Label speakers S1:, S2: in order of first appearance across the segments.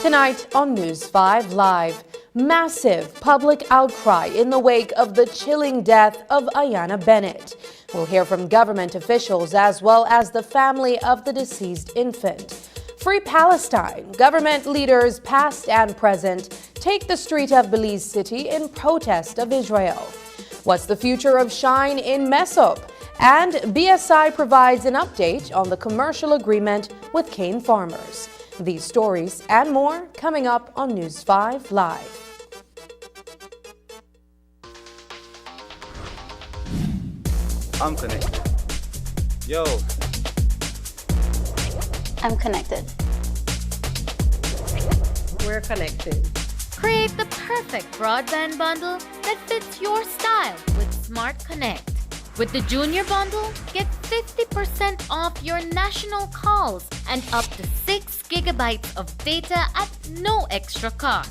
S1: Tonight on News 5 Live, massive public outcry in the wake of the chilling death of Ayana Bennett. We'll hear from government officials as well as the family of the deceased infant. Free Palestine. Government leaders past and present take the street of Belize City in protest of Israel. What's the future of Shine in Mesop? And BSI provides an update on the commercial agreement with cane farmers. These stories and more coming up on News 5 Live.
S2: I'm connected. Yo.
S3: I'm connected.
S4: We're connected.
S5: Create the perfect broadband bundle that fits your style with Smart Connect. With the Junior Bundle, get 50% off your national calls and up to 6 gigabytes of data at no extra cost.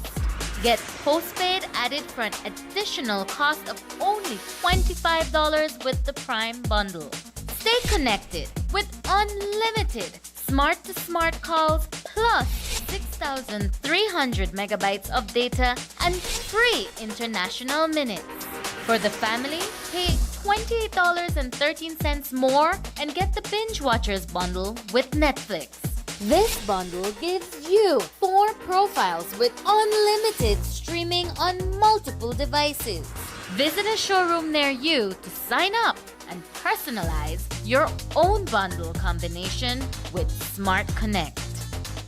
S5: Get postpaid added for an additional cost of only $25 with the Prime Bundle. Stay connected with unlimited smart-to-smart calls plus 6,300 megabytes of data and free international minutes. For the family, pay $28.13 more and get the Binge Watchers bundle with Netflix. This bundle gives you 4 profiles with unlimited streaming on multiple devices. Visit a showroom near you to sign up and personalize your own bundle combination with Smart Connect.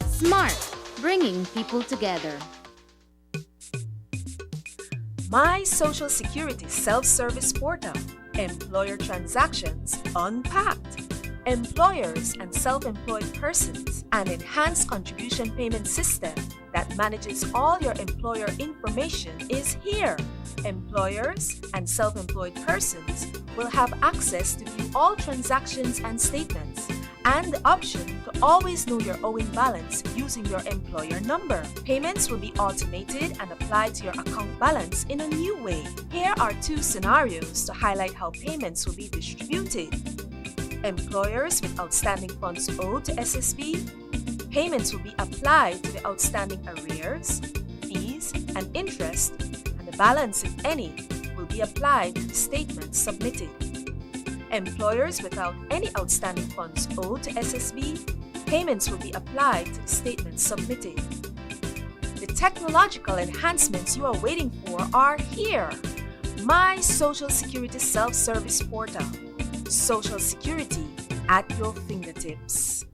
S5: Smart, bringing people together.
S6: My Social Security self-service portal. Employer transactions unpacked. Employers and self-employed persons. An enhanced contribution payment system that manages all your employer information is here. Employers and self-employed persons will have access to view all transactions and statements, and the option to always know your owing balance using your employer number. Payments will be automated and applied to your account balance in a new way. Here are 2 scenarios to highlight how payments will be distributed. Employers with outstanding funds owed to SSB, payments will be applied to the outstanding arrears, fees, and interest, and the balance, if any, will be applied to the statements submitted. Employers without any outstanding funds owed to SSB, payments will be applied to the statements submitted. The technological enhancements you are waiting for are here. My Social Security self-service portal. Social Security at your fingertips.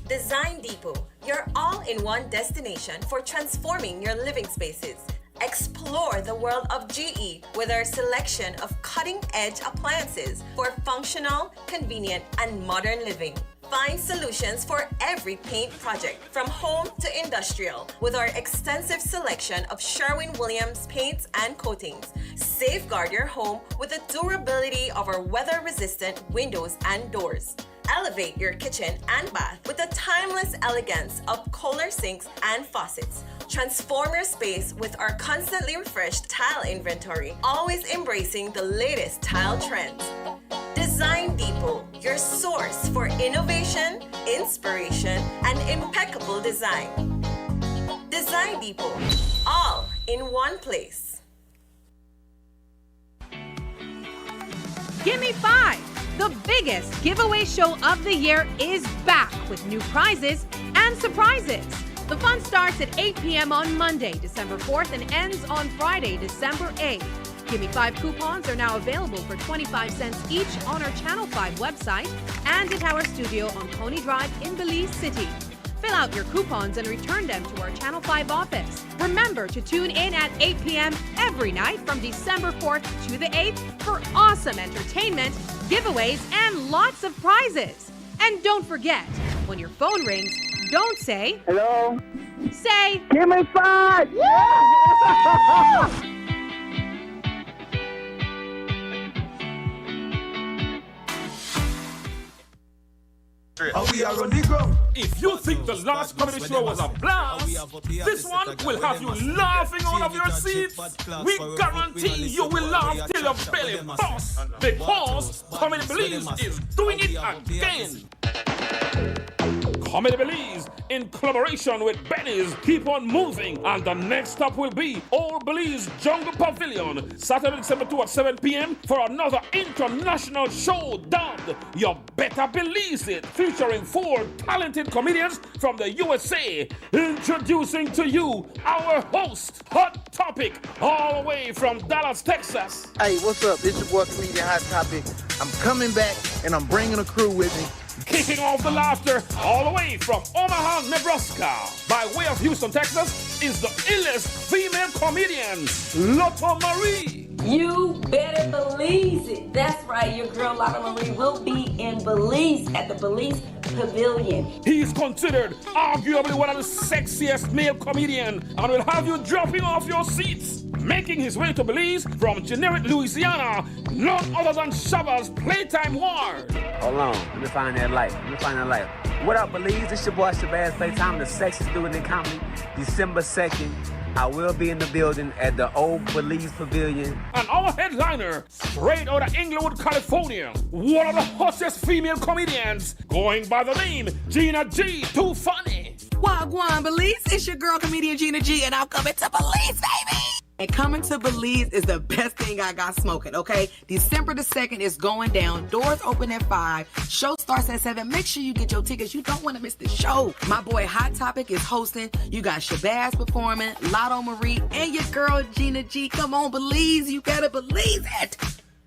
S3: Design Depot, your all-in-one destination for transforming your living spaces. Explore the world of GE with our selection of cutting-edge appliances for functional, convenient, and modern living. Find solutions for every paint project, from home to industrial, with our extensive selection of Sherwin-Williams paints and coatings. Safeguard your home with the durability of our weather-resistant windows and doors. Elevate your kitchen and bath with the timeless elegance of Kohler sinks and faucets. Transform your space with our constantly refreshed tile inventory, always embracing the latest tile trends. Design Depot, your source for innovation, inspiration, and impeccable design. Design Depot, all in one place.
S7: Gimme 5! The biggest giveaway show of the year is back with new prizes and surprises. The fun starts at 8 p.m. on Monday, December 4th, and ends on Friday, December 8th. Gimme 5 coupons are now available for 25 cents each on our Channel 5 website and at our studio on Coney Drive in Belize City. Fill out your coupons and return them to our Channel 5 office. Remember to tune in at 8 p.m. every night from December 4th to the 8th for awesome entertainment, giveaways, and lots of prizes. And don't forget, when your phone rings, don't say,
S8: hello.
S7: Say,
S8: give me 5! Yeah!
S9: If you think the last comedy show was a blast, this one will have you laughing out of your seats. We guarantee you will laugh till your belly bursts, because Comedy Belize is doing it again. Comedy Belize, in collaboration with Benny's, keep on moving, and the next stop will be Old Belize Jungle Pavilion, Saturday, December 2 at 7 p.m. for another international show dubbed You Better Belize It, featuring 4 talented comedians from the USA. Introducing to you our host, Hot Topic, all the way from Dallas, Texas.
S10: Hey, what's up? It's your boy, comedian Hot Topic. I'm coming back, and I'm bringing a crew with me.
S9: Kicking off the laughter all the way from Omaha, Nebraska, by way of Houston, Texas, is the illest female comedian, Lotto Marie.
S11: You better Belize it. That's right, your girl Lotto Marie will be in Belize at the Belize Pavilion.
S9: He's considered arguably one of the sexiest male comedians and will have you dropping off your seats. Making his way to Belize from generic Louisiana, none other than Shabba's Playtime Ward.
S12: Hold on, let me find that light. What up, Belize? It's your boy Shabazz Playtime, the sexiest dude in comedy. December 2nd, I will be in the building at the Old Belize Pavilion.
S9: And our headliner, straight out of Inglewood, California, one of the hottest female comedians, going by the name Gina G. Too Funny.
S13: Wagwan Belize, it's your girl comedian Gina G, and I'm coming to Belize, baby! And coming to Belize is the best thing I got smoking, okay? December the 2nd is going down. Doors open at 5. Show starts at 7. Make sure you get your tickets. You don't want to miss the show. My boy Hot Topic is hosting. You got Shabazz performing, Lotto Marie, and your girl Gina G. Come on, Belize. You better believe it.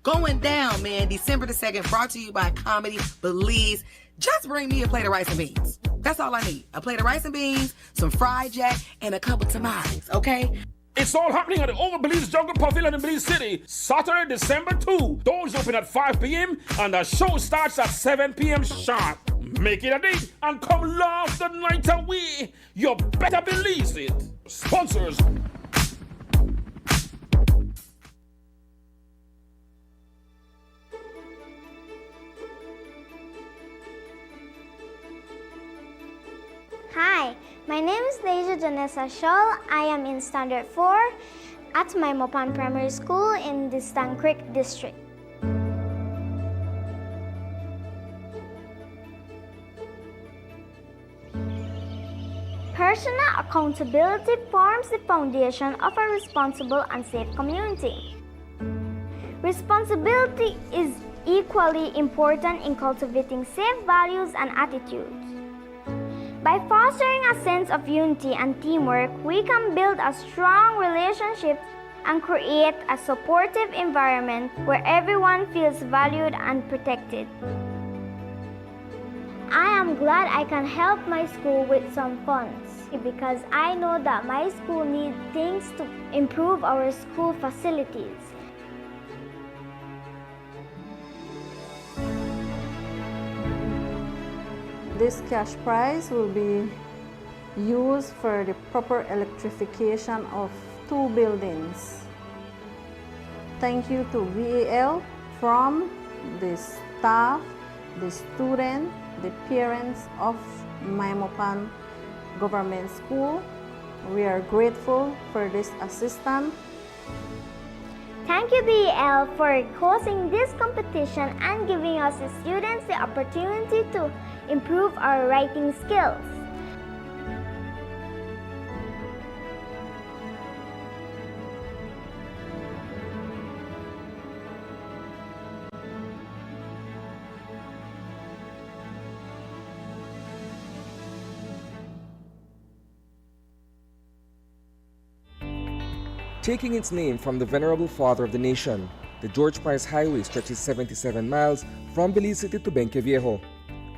S13: Going down, man. December the 2nd, brought to you by Comedy Belize. Just bring me a plate of rice and beans. That's all I need. A plate of rice and beans, some fried jack, and a couple tamales, okay?
S9: It's all happening at the Old Belize Jungle Pavilion in Belize City, Saturday, December 2. Doors open at 5 p.m. and the show starts at 7 p.m. sharp. Make it a date and come laugh the night away. You better believe it. Sponsors.
S14: Hi, my name is Deja Janessa Scholl. I am in Standard 4 at Maimopan Primary School in the Stan Creek District. Personal accountability forms the foundation of a responsible and safe community. Responsibility is equally important in cultivating safe values and attitudes. By fostering a sense of unity and teamwork, we can build a strong relationship and create a supportive environment where everyone feels valued and protected. I am glad I can help my school with some funds because I know that my school needs things to improve our school facilities.
S15: This cash prize will be used for the proper electrification of 2 buildings. Thank you to VAL from the staff, the students, the parents of Maimapan Government School. We are grateful for this assistance.
S14: Thank you, BEL, for hosting this competition and giving us the students the opportunity to improve our writing skills.
S16: Taking its name from the venerable father of the nation, the George Price Highway stretches 77 miles from Belize City to Benqueviejo.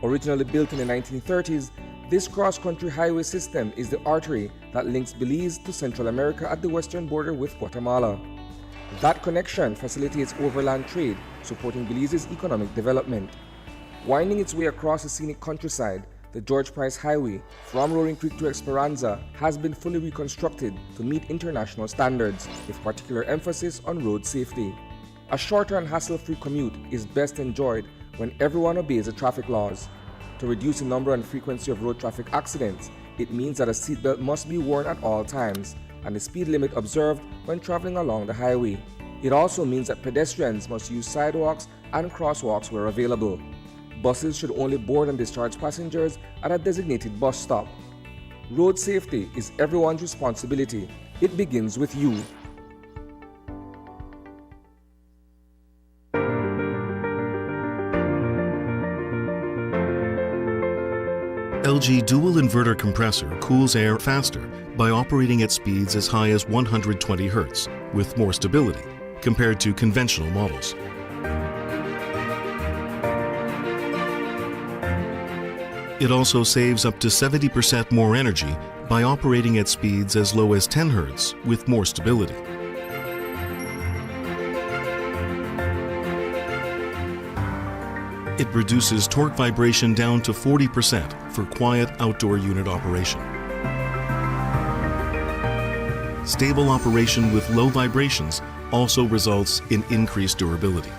S16: Originally built in the 1930s, this cross-country highway system is the artery that links Belize to Central America at the western border with Guatemala. That connection facilitates overland trade, supporting Belize's economic development. Winding its way across the scenic countryside, the George Price Highway from Roaring Creek to Esperanza has been fully reconstructed to meet international standards, with particular emphasis on road safety. A shorter and hassle-free commute is best enjoyed when everyone obeys the traffic laws. To reduce the number and frequency of road traffic accidents, it means that a seatbelt must be worn at all times and the speed limit observed when traveling along the highway. It also means that pedestrians must use sidewalks and crosswalks where available. Buses should only board and discharge passengers at a designated bus stop. Road safety is everyone's responsibility. It begins with you.
S17: LG dual inverter compressor cools air faster by operating at speeds as high as 120 Hz with more stability compared to conventional models. It also saves up to 70% more energy by operating at speeds as low as 10 Hz with more stability. It reduces torque vibration down to 40% for quiet outdoor unit operation. Stable operation with low vibrations also results in increased durability.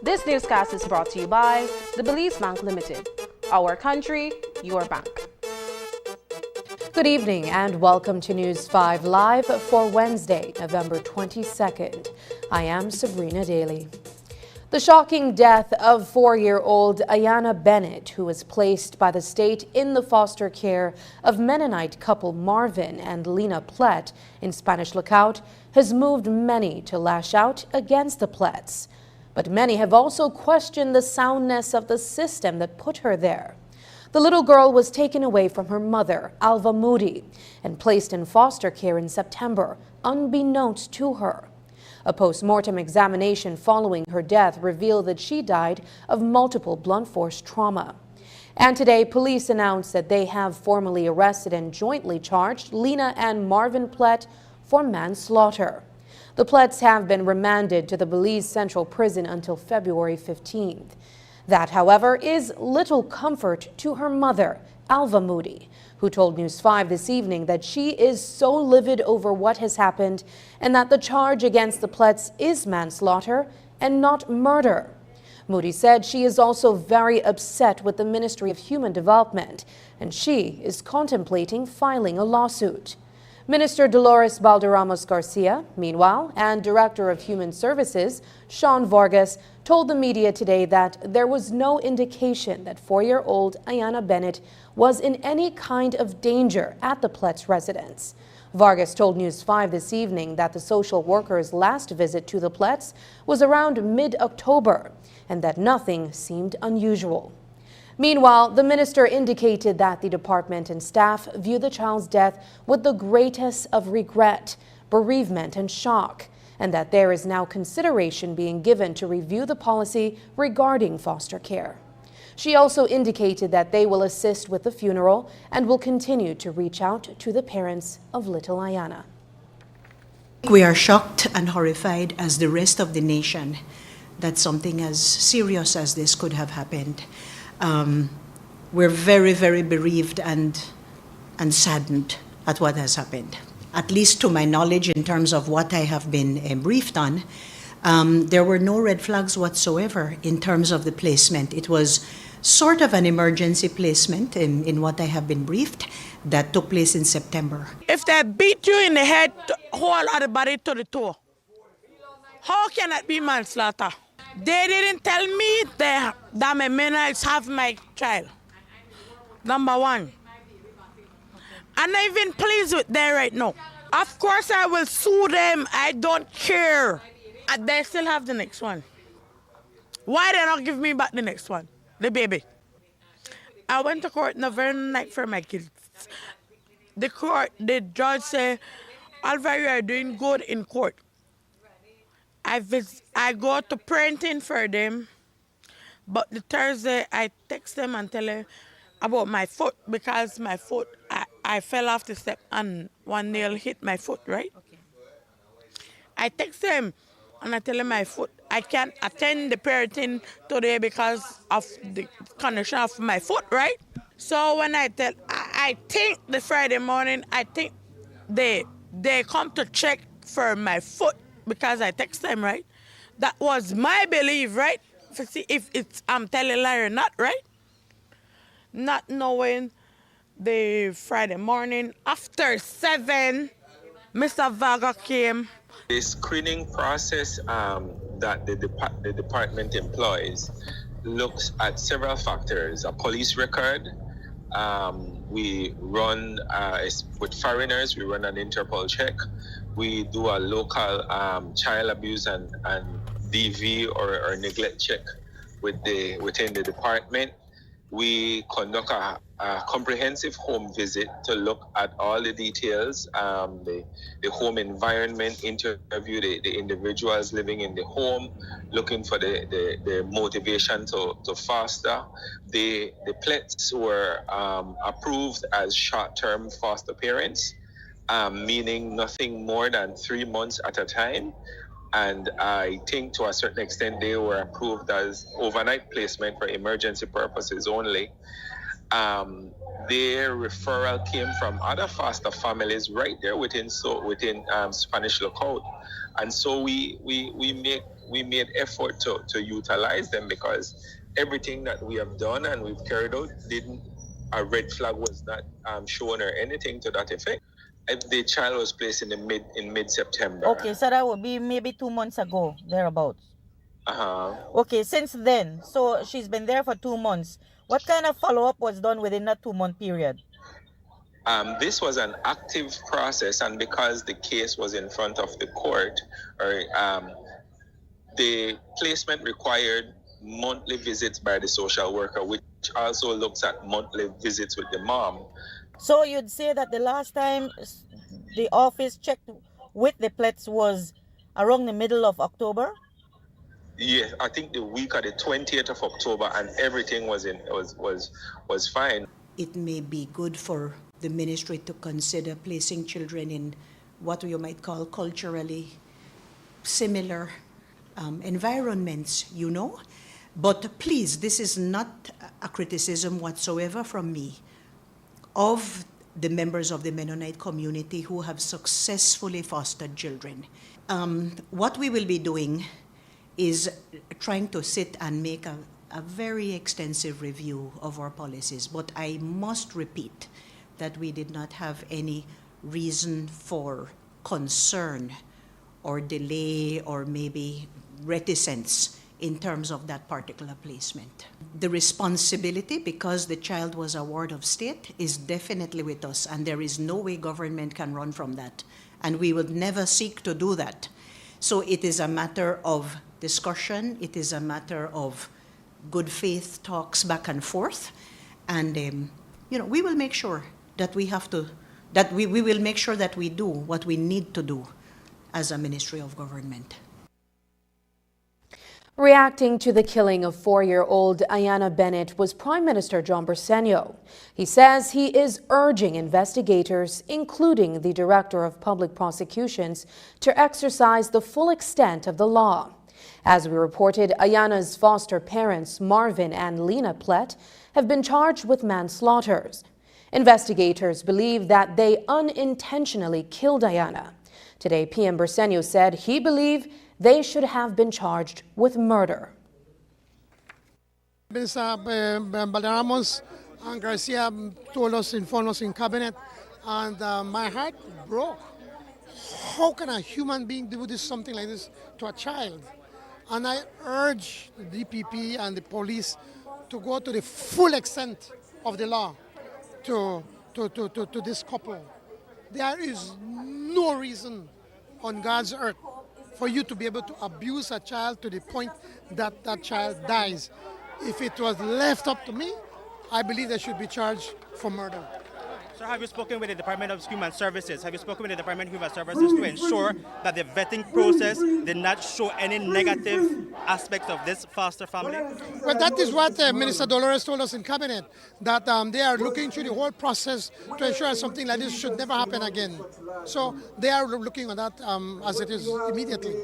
S18: This newscast is brought to you by the Belize Bank Limited. Our country, your bank.
S1: Good evening and welcome to News 5 Live for Wednesday, November 22nd. I am Sabrina Daly. The shocking death of 4-year-old Ayana Bennett, who was placed by the state in the foster care of Mennonite couple Marvin and Lena Plett in Spanish Lookout, has moved many to lash out against the Pletts. But many have also questioned the soundness of the system that put her there. The little girl was taken away from her mother, Alva Moody, and placed in foster care in September, unbeknownst to her. A post-mortem examination following her death revealed that she died of multiple blunt force trauma. And today, police announced that they have formally arrested and jointly charged Lena and Marvin Plett for manslaughter. The Pletts have been remanded to the Belize Central Prison until February 15th. That, however, is little comfort to her mother, Alva Moody, who told News 5 this evening that she is so livid over what has happened and that the charge against the Pletts is manslaughter and not murder. Moody said she is also very upset with the Ministry of Human Development and she is contemplating filing a lawsuit. Minister Dolores Balderramos Garcia, meanwhile, and Director of Human Services, Sean Vargas, told the media today that there was no indication that 4-year-old Ayana Bennett was in any kind of danger at the Pletts residence. Vargas told News 5 this evening that the social worker's last visit to the Pletts was around mid-October and that nothing seemed unusual. Meanwhile, the minister indicated that the department and staff view the child's death with the greatest of regret, bereavement, and shock, and that there is now consideration being given to review the policy regarding foster care. She also indicated that they will assist with the funeral and will continue to reach out to the parents of little Ayana.
S19: We are shocked and horrified as the rest of the nation that something as serious as this could have happened. We're very, very bereaved and saddened at what has happened. At least to my knowledge, in terms of what I have been briefed on, there were no red flags whatsoever in terms of the placement. It was sort of an emergency placement in what I have been briefed that took place in September.
S20: If they beat you in the head, whole other body to the toe, how can that be manslaughter? They didn't tell me that my Mennonites have my child. Number one. I'm not even pleased with them right now. Of course I will sue them. I don't care. And they still have the next one. Why they not give me back the next one? The baby. I went to court the very night for my kids. The judge said, Alva, you are doing good in court. I go to parenting for them, but the Thursday I text them and tell them about my foot because my foot, I fell off the step and one nail hit my foot, right? Okay. I text them and I tell them my foot, I can't attend the parenting today because of the condition of my foot, right? So when I think the Friday morning, I think they come to check for my foot because I text them, right? That was my belief, right? To see if I'm telling lie or not, right? Not knowing the Friday morning after 7, Mr. Varga came.
S21: The screening process that the department employs looks at several factors. A police record. We run, with foreigners, we run an Interpol check. We do a local child abuse and DV or neglect check within the department. We conduct a comprehensive home visit to look at all the details, the home environment, interview the individuals living in the home, looking for the motivation to foster. The Pletts were approved as short-term foster parents, meaning nothing more than 3 months at a time. And I think to a certain extent they were approved as overnight placement for emergency purposes only. Their referral came from other foster families right there within Spanish Lookout, and so we made effort to utilize them because everything that we have done and we've carried out a red flag was not shown or anything to that effect. The child was placed in mid-September.
S22: Okay, so that would be maybe 2 months ago, thereabouts.
S2: Okay, since then, so she's been there for 2 months. What kind of follow-up was done within that 2-month period?
S21: This was an active process, and because the case was in front of the court, the placement required monthly visits by the social worker, which also looks at monthly visits with the mom.
S2: So you'd say that the last time the office checked with the Plets was around the middle of October?
S21: Yeah, I think the week of the 20th of October, and everything was fine.
S19: It may be good for the ministry to consider placing children in what you might call culturally similar environments, you know. But please, this is not a criticism whatsoever from me of the members of the Mennonite community who have successfully fostered children. What we will be doing is trying to sit and make a very extensive review of our policies. But I must repeat that we did not have any reason for concern or delay or maybe reticence in terms of that particular placement. The responsibility, because the child was a ward of state, is definitely with us, and there is no way government can run from that, and we would never seek to do that. So it is a matter of discussion, it is a matter of good faith talks back and forth, and we will make sure that we will make sure that we do what we need to do as a Ministry of Government.
S1: Reacting to the killing of 4-year-old Ayana Bennett was Prime Minister John Briceño. He says he is urging investigators, including the Director of Public Prosecutions, to exercise the full extent of the law. As we reported, Ayana's foster parents, Marvin and Lena Plett, have been charged with manslaughter. Investigators believe that they unintentionally killed Ayana. Today, PM Briceño said he believed they should have been charged with murder.
S22: Minister Balderramos and Garcia told us, informed us in cabinet, and my heart broke. How can a human being do something like this to a child? And I urge the DPP and the police to go to the full extent of the law to this couple. There is no reason on God's earth for you to be able to abuse a child to the point that that child dies. If it was left up to me, I believe they should be charged for murder.
S23: Sir, have you spoken with the Department of Human Services? Have you spoken with the Department of Human Services to ensure that the vetting process did not show any negative aspects of this foster family?
S22: Well, that is what Minister Dolores told us in cabinet, that they are looking through the whole process to ensure something like this should never happen again. So they are looking at that as it is immediately.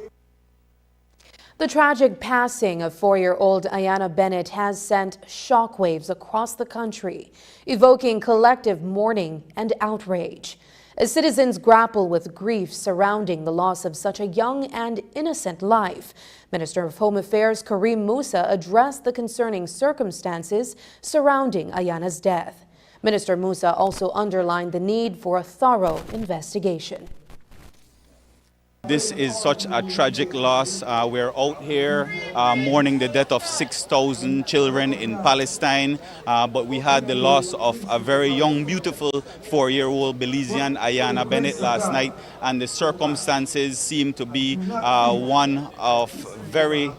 S1: The tragic passing of 4-year-old Ayana Bennett has sent shockwaves across the country, evoking collective mourning and outrage. As citizens grapple with grief surrounding the loss of such a young and innocent life, Minister of Home Affairs Karim Musa addressed the concerning circumstances surrounding Ayana's death. Minister Musa also underlined the need for a thorough investigation.
S24: This is such a tragic loss. We're out here mourning the death of 6,000 children in Palestine, but we had the loss of a very young, beautiful 4-year-old Belizean, Ayana Bennett, last night, and the circumstances seem to be one of very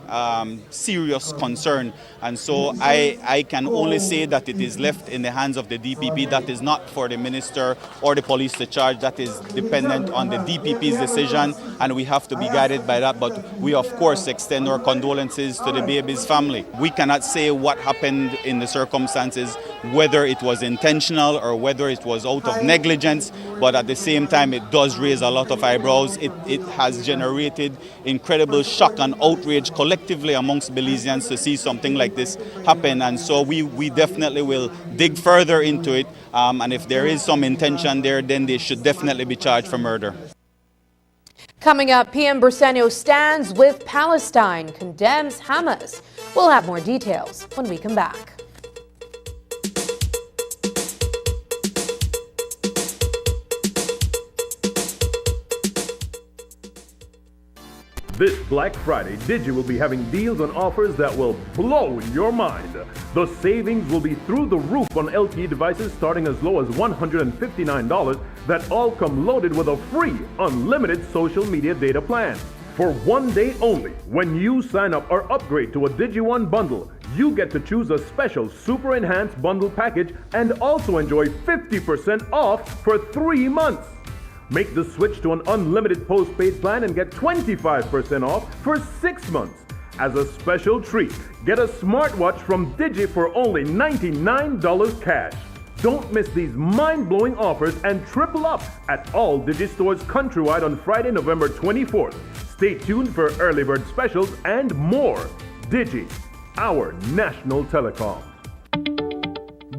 S24: serious concern. And so I can only say that it is left in the hands of the DPP. That is not for the minister or the police to charge. That is dependent on the DPP's decision, and we have to be guided by that. But we, of course, extend our condolences to the baby's family. We cannot say what happened in the circumstances, whether it was intentional or whether it was out of negligence, but at the same time, it does raise a lot of eyebrows. It has generated incredible shock and outrage collectively amongst Belizeans to see something like this happen, and so we definitely will dig further into it, and if there is some intention there, then they should definitely be charged for murder.
S1: Coming up, PM Briceño stands with Palestine, condemns Hamas. We'll have more details when we come back.
S3: This Black Friday, Digi will be having deals and offers that will blow your mind. The savings will be through the roof on LTE devices starting as low as $159 that all come loaded with a free unlimited social media data plan. For one day only, when you sign up or upgrade to a DigiOne bundle, you get to choose a special super enhanced bundle package and also enjoy 50% off for 3 months. Make the switch to an unlimited postpaid plan and get 25% off for 6 months. As a special treat, get a smartwatch from Digi for only $99 cash. Don't miss these mind-blowing offers and triple up at all Digi stores countrywide on Friday, November 24th. Stay tuned for early bird specials and more. Digi, our national telecom.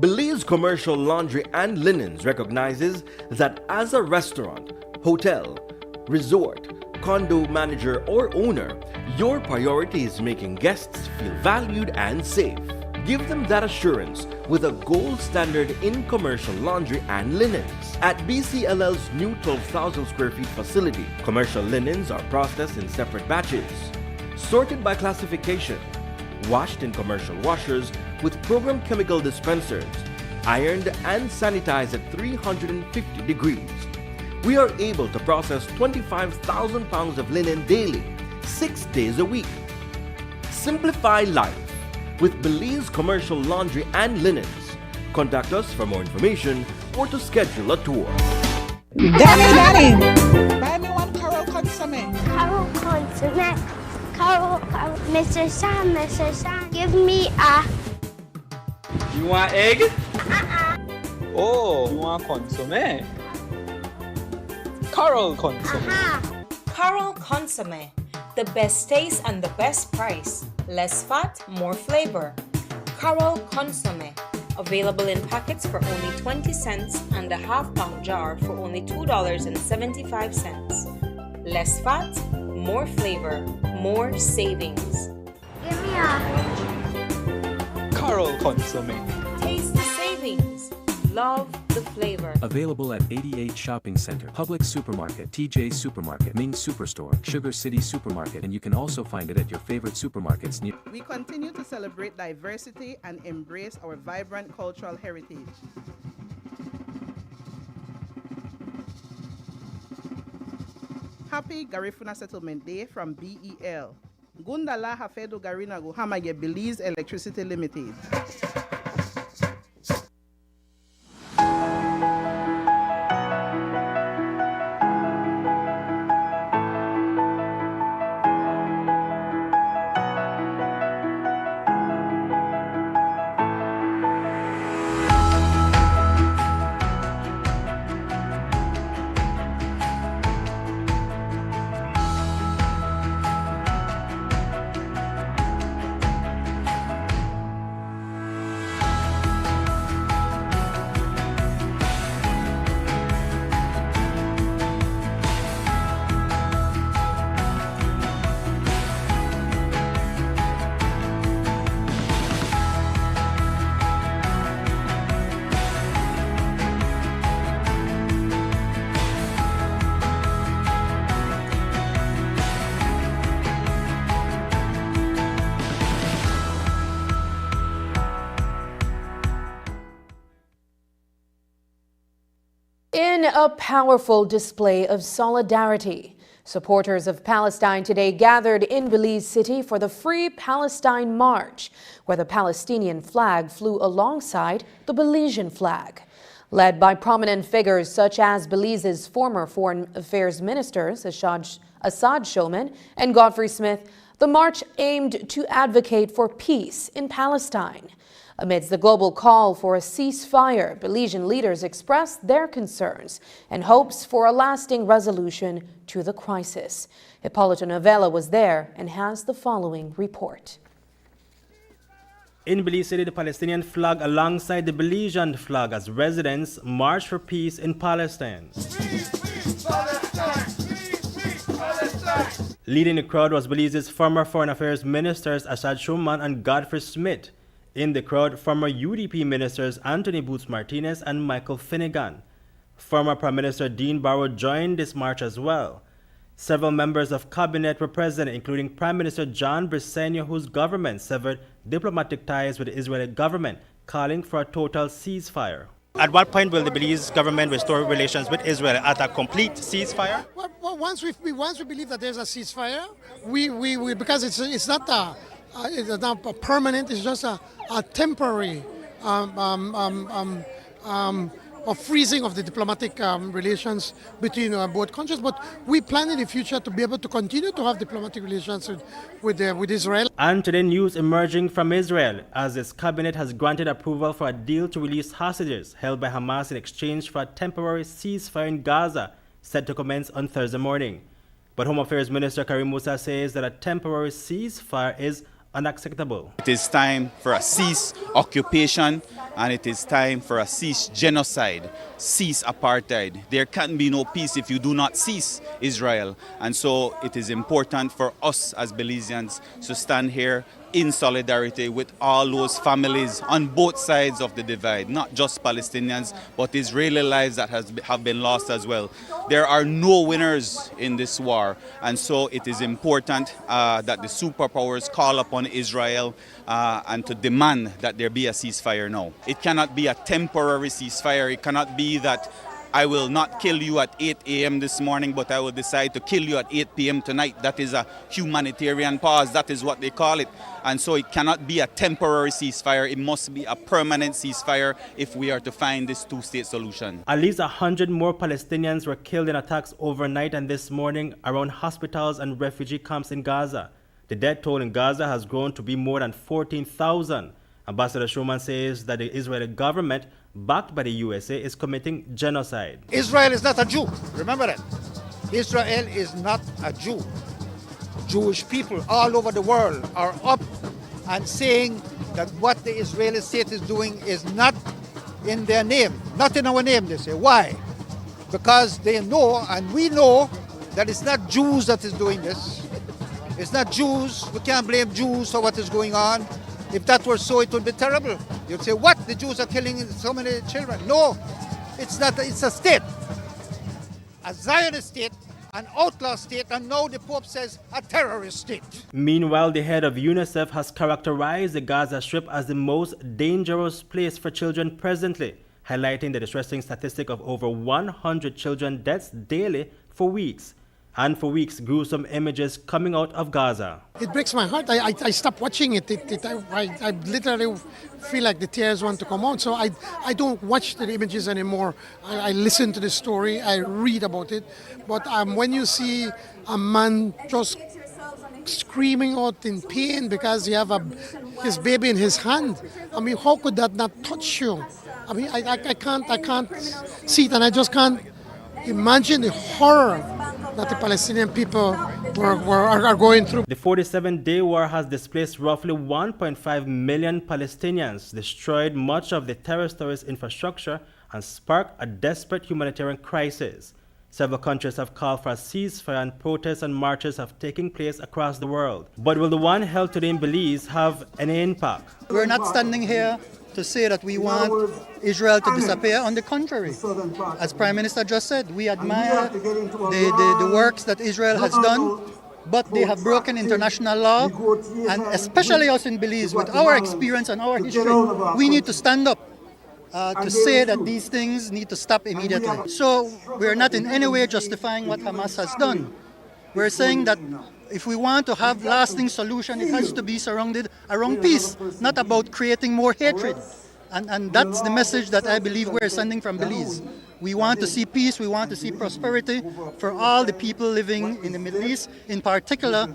S4: Belize Commercial Laundry and Linens recognizes that as a restaurant, hotel, resort, condo manager or owner, your priority is making guests feel valued and safe. Give them that assurance with a gold standard in commercial laundry and linens. At BCLL's new 12,000 square feet facility, commercial linens are processed in separate batches, sorted by classification, washed in commercial washers with programmed chemical dispensers, ironed and sanitized at 350 degrees. We are able to process 25,000 pounds of linen daily, 6 days a week. Simplify life with Belize Commercial Laundry and Linens. Contact us for more information or to schedule a tour.
S5: Daddy, buy me one Carol Consomme.
S14: Carol Consomme. Carol, Mr. Sam, give me a...
S6: You want egg? Oh, you want consomme? Carol Consomme.
S25: Carol Consomme. The best taste and the best price. Less fat, more flavor. Carol Consomme. Available in packets for only 20 cents and a half-pound jar for only $2.75. Less fat, more flavor, more savings.
S14: Give me a...
S6: Carol Consomme.
S25: Taste the savings. Love the flavor.
S26: Available at 88 Shopping Center, Public Supermarket, TJ Supermarket, Ming Superstore, Sugar City Supermarket, and you can also find it at your favorite supermarkets near.
S5: We continue to celebrate diversity and embrace our vibrant cultural heritage. Happy Garifuna Settlement Day from BEL. Gundala Hafedo Garina Guhamage Belize Electricity Limited.
S1: In a powerful display of solidarity, supporters of Palestine today gathered in Belize City for the Free Palestine March, where the Palestinian flag flew alongside the Belizean flag. Led by prominent figures such as Belize's former Foreign Affairs Ministers Assad Shoman and Godfrey Smith, the march aimed to advocate for peace in Palestine. Amidst the global call for a ceasefire, Belizean leaders expressed their concerns and hopes for a lasting resolution to the crisis. Hipólito Novella was there and has the following report.
S23: In Belize City, the Palestinian flag alongside the Belizean flag as residents march for peace in Palestine. Leading the crowd was Belize's former Foreign Affairs Ministers Assad Shoman and Godfrey Smith. In the crowd, former UDP ministers Anthony Boots Martinez and Michael Finnegan. Former Prime Minister Dean Barrow joined this march as well. Several members of cabinet were present, including Prime Minister John Briceño, whose government severed diplomatic ties with the Israeli government, calling for a total ceasefire. At what point will the Belize government restore relations with Israel? At a complete ceasefire?
S22: Well, once we believe that there's a ceasefire, we because it's not a permanent, it's just a temporary of freezing of the diplomatic relations between both countries. But we plan in the future to be able to continue to have diplomatic relations with Israel.
S23: And today, news emerging from Israel as its cabinet has granted approval for a deal to release hostages held by Hamas in exchange for a temporary ceasefire in Gaza, set to commence on Thursday morning. But Home Affairs Minister Karim Musa says that a temporary ceasefire is unacceptable.
S24: It is time for a cease occupation, and it is time for a cease genocide, cease apartheid. There can be no peace if you do not cease Israel. And so it is important for us as Belizeans to stand here in solidarity with all those families on both sides of the divide, not just Palestinians, but Israeli lives that have been lost as well. There are no winners in this war, and so it is important that the superpowers call upon Israel and to demand that there be a ceasefire now. It cannot be a temporary ceasefire. It cannot be that I will not kill you at 8 a.m. this morning, but I will decide to kill you at 8 p.m. tonight. That is a humanitarian pause. That is what they call it. And so it cannot be a temporary ceasefire. It must be a permanent ceasefire if we are to find this two-state solution.
S23: At least 100 more Palestinians were killed in attacks overnight and this morning around hospitals and refugee camps in Gaza. The death toll in Gaza has grown to be more than 14,000. Ambassador Schuman says that the Israeli government, backed by the USA, is committing genocide.
S7: Israel is not a Jew. Remember that. Israel is not a Jew. Jewish people all over the world are up and saying that what the Israeli state is doing is not in their name, not in our name, they say. Why? Because they know, and we know, that it's not Jews that is doing this. It's not Jews. We can't blame Jews for what is going on. If that were so, it would be terrible. You'd say, what? The Jews are killing so many children. No, it's not. It's a state. A Zionist state, an outlaw state, and now the Pope says a terrorist state.
S23: Meanwhile, the head of UNICEF has characterized the Gaza Strip as the most dangerous place for children presently, highlighting the distressing statistic of over 100 children deaths daily for weeks. And for weeks, gruesome images coming out of Gaza.
S22: It breaks my heart. I stopped watching it. I literally feel like the tears want to come out. So I don't watch the images anymore. I listen to the story. I read about it. But when you see a man just screaming out in pain because he have his baby in his hand, I mean, how could that not touch you? I mean, I can't see it, and I just can't imagine the horror that the Palestinian people are going through.
S23: The 47-day war has displaced roughly 1.5 million Palestinians, destroyed much of the territory's infrastructure, and sparked a desperate humanitarian crisis. Several countries have called for a ceasefire, and protests and marches have taken place across the world. But will the one held today in Belize have any impact?
S8: We're not standing here to say that we want Israel to disappear. On the contrary, as Prime Minister just said, we admire the works that Israel has done, but they have broken international law, and especially us in Belize, with our experience and our history, we need to stand up to say that these things need to stop immediately. So we're not in any way justifying what Hamas has done. We're saying that if we want to have lasting solution, it has to be surrounded around peace, not about creating more hatred. And that's the message that I believe we're sending from Belize. We want to see peace, we want to see prosperity for all the people living in the Middle East, in particular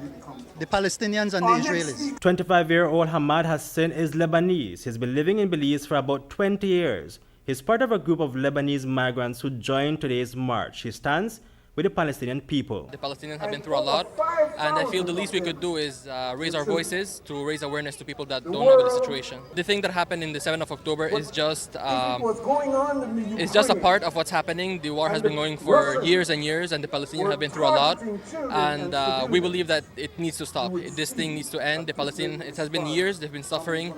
S8: the Palestinians and the Israelis.
S23: 25-year-old Hamad Hassan is Lebanese. He's been living in Belize for about 20 years. He's part of a group of Lebanese migrants who joined today's march. He stands with the Palestinian people.
S10: The Palestinians have been through a lot, and I feel the least we could do is raise our voices to raise awareness to people that don't know about the situation. The thing that happened in the 7th of October is just a part of what's happening. The war has been going for years and years, and the Palestinians have been through a lot, and we believe that it needs to stop. This thing needs to end. The Palestinians, it has been years, they've been suffering,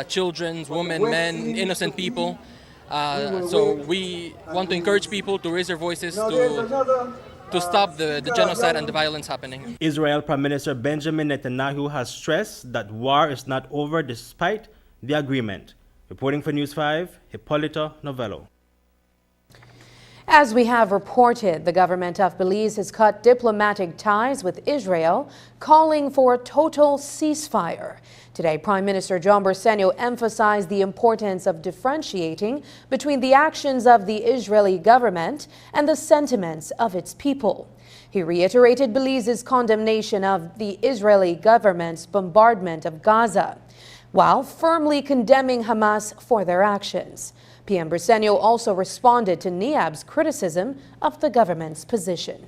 S10: children, women, men, innocent people. So we want to encourage people to raise their voices, to stop the genocide and the violence happening.
S23: Israel Prime Minister Benjamin Netanyahu has stressed that war is not over despite the agreement. Reporting for News 5, Hipólito Novello.
S1: As we have reported, the government of Belize has cut diplomatic ties with Israel, calling for a total ceasefire. Today, Prime Minister John Bersenio emphasized the importance of differentiating between the actions of the Israeli government and the sentiments of its people. He reiterated Belize's condemnation of the Israeli government's bombardment of Gaza, while firmly condemning Hamas for their actions. PM Bersenio also responded to NIAB's criticism of the government's position.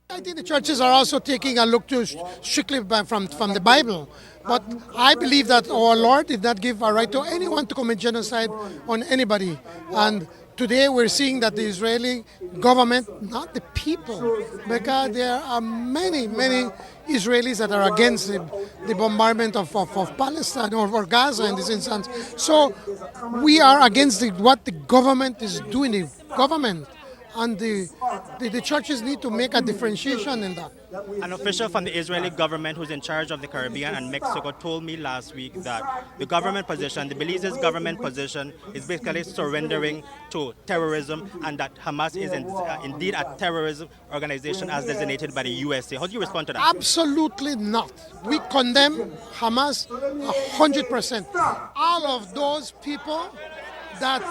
S22: I think the churches are also taking a look to strictly from the Bible. But I believe that our Lord did not give a right to anyone to commit genocide on anybody. And today we're seeing that the Israeli government, not the people, because there are many Israelis that are against the bombardment of Palestine or Gaza in this instance. So we are against what the government is doing, the government. And the churches need to make a differentiation in that.
S23: An official from the Israeli government who's in charge of the Caribbean and Mexico told me last week that the government position, the Belize's government position, is basically surrendering to terrorism and that Hamas is indeed a terrorism organization as designated by the USA. How do you respond to that?
S22: Absolutely not. We condemn Hamas 100%. All of those people that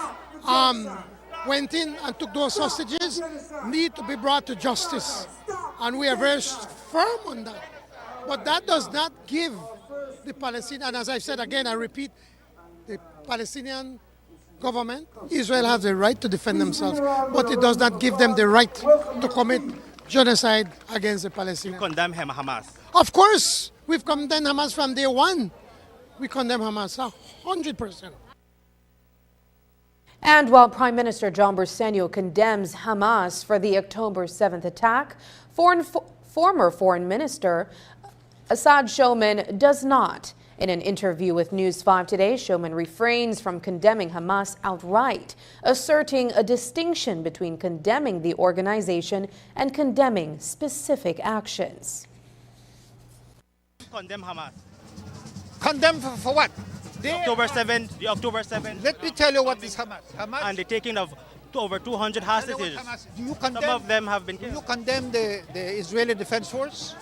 S22: went in and took those hostages need to be brought to justice. And we are very firm on that. But that does not give the Palestinian, and as I said again, I repeat, the Palestinian government, Israel has the right to defend themselves, but it does not give them the right to commit genocide against the Palestinians.
S23: You condemn Hamas?
S22: Of course, we've condemned Hamas from day one. We condemn Hamas 100%.
S1: And while Prime Minister John Bersenio condemns Hamas for the October 7th attack, former Foreign Minister Asad Shoman does not. In an interview with News 5 Today, Shoman refrains from condemning Hamas outright, asserting a distinction between condemning the organization and condemning specific actions.
S23: Condemn Hamas.
S7: Condemn for what?
S23: The October 7th.
S7: Let me tell you what is Hamas.
S23: And the taking of over 200 hostages.
S7: Do you condemn,
S23: some of them have been killed.
S7: Do you condemn the Israeli Defense Force?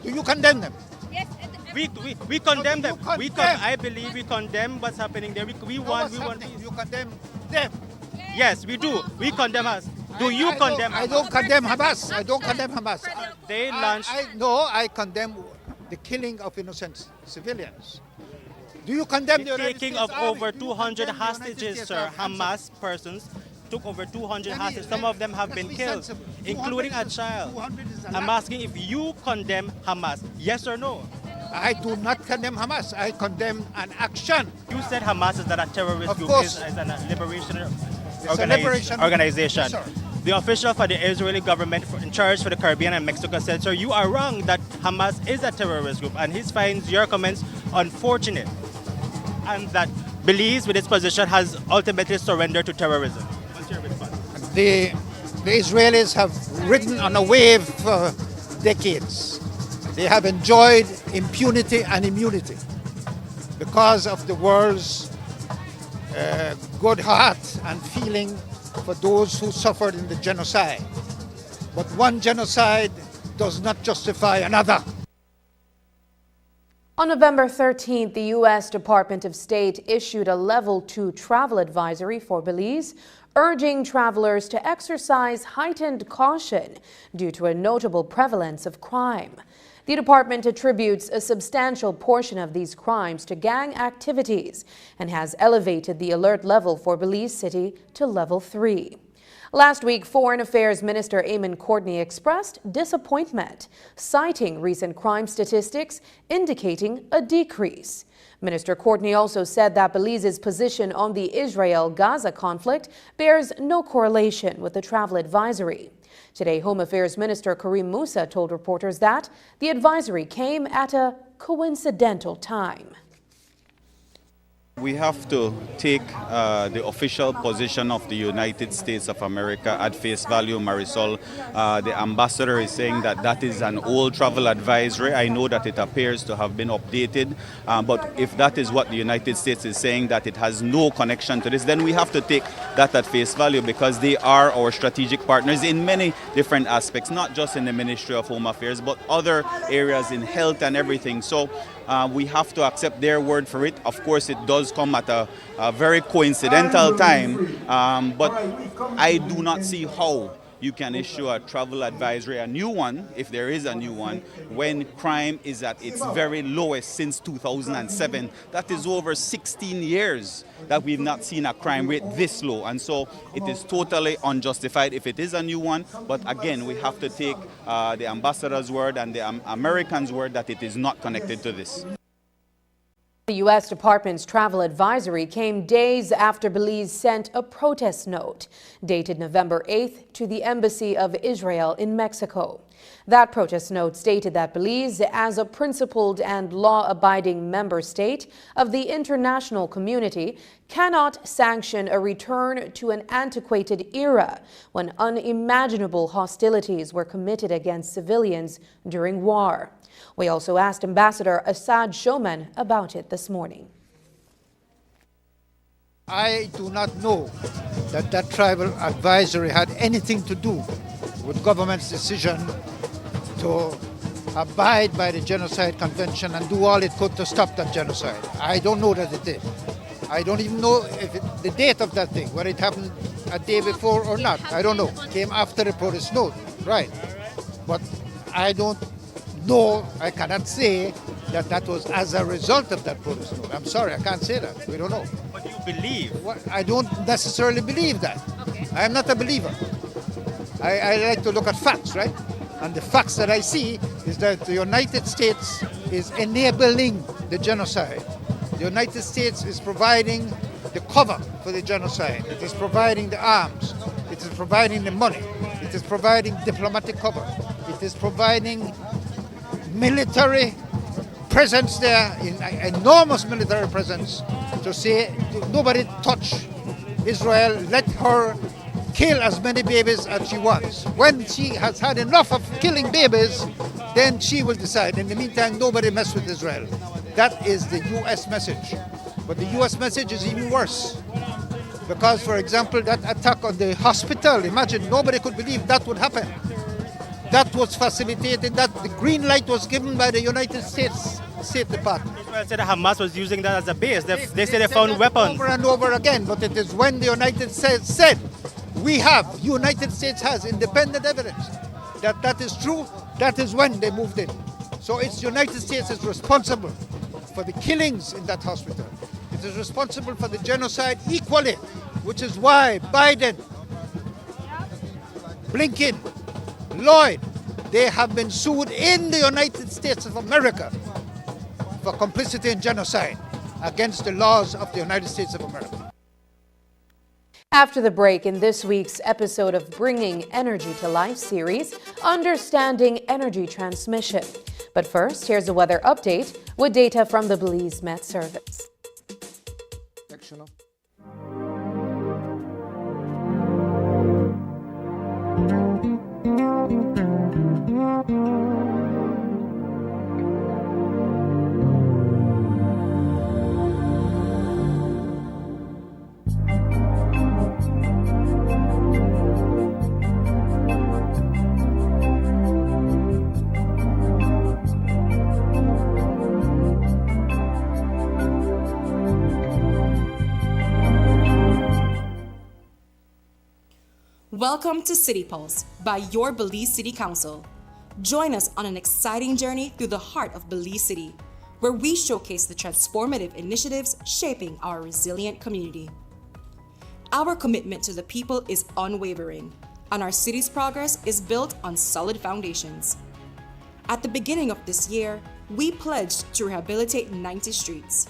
S7: Do you condemn them?
S23: Yes. We condemn them. I believe we condemn what's happening there. We want.
S7: You condemn them.
S23: Yes, we do. We condemn us. Do you condemn Hamas?
S7: I don't condemn Hamas. I don't condemn Hamas.
S23: They launched.
S7: I condemn the killing of innocent civilians. Do you condemn the
S23: taking of over 200 hostages, sir? Hamas persons took over 200 hostages. Some of them have been killed, including a child. I'm asking if you condemn Hamas, yes or no?
S7: I do not condemn Hamas. I condemn an action.
S23: You said Hamas is not a terrorist group, it's a liberation organization.
S7: Yes,
S23: the official for the Israeli government in charge for the Caribbean and Mexico said, sir, you are wrong that Hamas is a terrorist group, and he finds your comments unfortunate, and that Belize, with its position, has ultimately surrendered to terrorism. What's your response?
S7: The Israelis have ridden on a wave for decades. They have enjoyed impunity and immunity because of the world's good heart and feeling for those who suffered in the genocide. But one genocide does not justify another.
S1: On November 13th, the U.S. Department of State issued a Level 2 travel advisory for Belize, urging travelers to exercise heightened caution due to a notable prevalence of crime. The department attributes a substantial portion of these crimes to gang activities and has elevated the alert level for Belize City to Level 3. Last week, Foreign Affairs Minister Eamon Courtney expressed disappointment, citing recent crime statistics indicating a decrease. Minister Courtney also said that Belize's position on the Israel-Gaza conflict bears no correlation with the travel advisory. Today, Home Affairs Minister Karim Musa told reporters that the advisory came at a coincidental time.
S24: We have to take the official position of the United States of America at face value, Marisol. The ambassador is saying that that is an old travel advisory. I know that it appears to have been updated, but if that is what the United States is saying, that it has no connection to this, then we have to take that at face value, because they are our strategic partners in many different aspects, not just in the Ministry of Home Affairs, but other areas in health and everything. So we have to accept their word for it. Of course, it does come at a very coincidental time, but I do not see how you can issue a travel advisory, a new one, if there is a new one, when crime is at its very lowest since 2007. That is over 16 years that we've not seen a crime rate this low. And so it is totally unjustified if it is a new one. But again, we have to take the ambassador's word and the Americans' word that it is not connected to this.
S1: The U.S. Department's travel advisory came days after Belize sent a protest note dated November 8th to the Embassy of Israel in Mexico. That protest note stated that Belize, as a principled and law-abiding member state of the international community, cannot sanction a return to an antiquated era when unimaginable hostilities were committed against civilians during war. We also asked Ambassador Asad Shoman about it this morning.
S7: I do not know that that tribal advisory had anything to do with government's decision to abide by the Genocide Convention and do all it could to stop that genocide. I don't know that it did. I don't even know if the date of that thing, whether it happened a day before or not. I don't know. It came after the protest note, right? But I don't know, I cannot say that that was as a result of that protest note. I'm sorry, I can't say that. We don't know.
S23: But you believe?
S7: I don't necessarily believe that. I am not a believer. I like to look at facts, right? And the facts that I see is that the United States is enabling the genocide. The United States is providing the cover for the genocide. It is providing the arms. It is providing the money. It is providing diplomatic cover. It is providing military presence there, enormous military presence, to say nobody touch Israel, let her kill as many babies as she wants. When she has had enough of killing babies, then she will decide. In the meantime, nobody mess with Israel. That is the U.S. message. But the U.S. message is even worse. Because, for example, that attack on the hospital, imagine, nobody could believe that would happen. That was facilitated, that the green light was given by the United States State Department.
S23: Israel said that Hamas was using that as a base. They say they found weapons.
S7: Over and over again, but it is when the United States said, United States has independent evidence that that is true, that is when they moved in. So it's United States is responsible for the killings in that hospital. It is responsible for the genocide equally, which is why Biden, Blinken, Lloyd, they have been sued in the United States of America for complicity in genocide against the laws of the United States of America.
S1: After the break, in this week's episode of Bringing Energy to Life series, Understanding Energy Transmission. But first, here's a weather update with data from the Belize Met Service.
S9: Welcome to City Pulse by your Belize City Council. Join us on an exciting journey through the heart of Belize City, where we showcase the transformative initiatives shaping our resilient community. Our commitment to the people is unwavering, and our city's progress is built on solid foundations. At the beginning of this year, we pledged to rehabilitate 90 streets.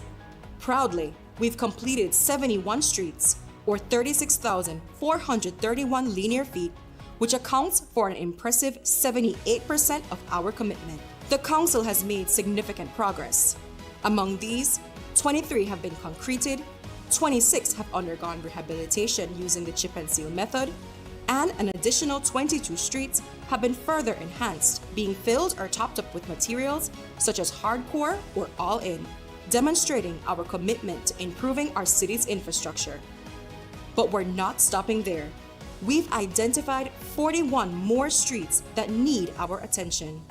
S9: Proudly, we've completed 71 streets, or 36,431 linear feet, which accounts for an impressive 78% of our commitment. The Council has made significant progress. Among these, 23 have been concreted, 26 have undergone rehabilitation using the chip and seal method, and an additional 22 streets have been further enhanced, being filled or topped up with materials such as hardcore or all-in, demonstrating our commitment to improving our city's infrastructure. But we're not stopping there. We've identified 41 more streets that need our attention.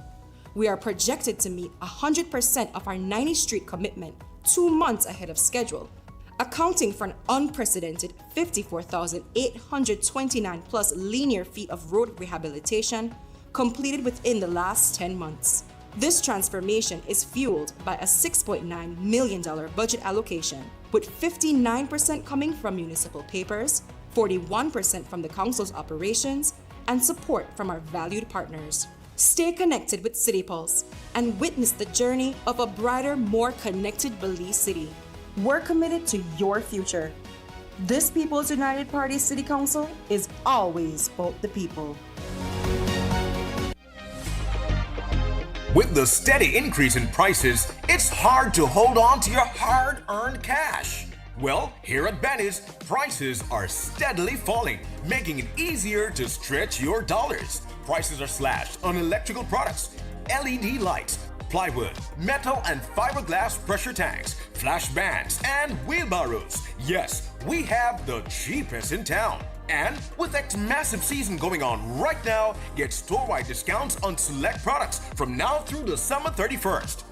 S9: We are projected to meet 100% of our 90-street commitment 2 months ahead of schedule, accounting for an unprecedented 54,829 plus linear feet of road rehabilitation completed within the last 10 months. This transformation is fueled by a $6.9 million budget allocation, with 59% coming from municipal papers, 41% from the council's operations, and support from our valued partners. Stay connected with City Pulse and witness the journey of a brighter, more connected Belize City. We're committed to your future. This People's United Party City Council is always about the people.
S11: With the steady increase in prices, it's hard to hold on to your hard-earned cash. Well, here at Benny's, prices are steadily falling, making it easier to stretch your dollars. Prices are slashed on electrical products, LED lights, plywood, metal and fiberglass pressure tanks, flash bands, and wheelbarrows. Yes, we have the cheapest in town. And with X massive season going on right now, get store-wide discounts on select products from now through December 31st.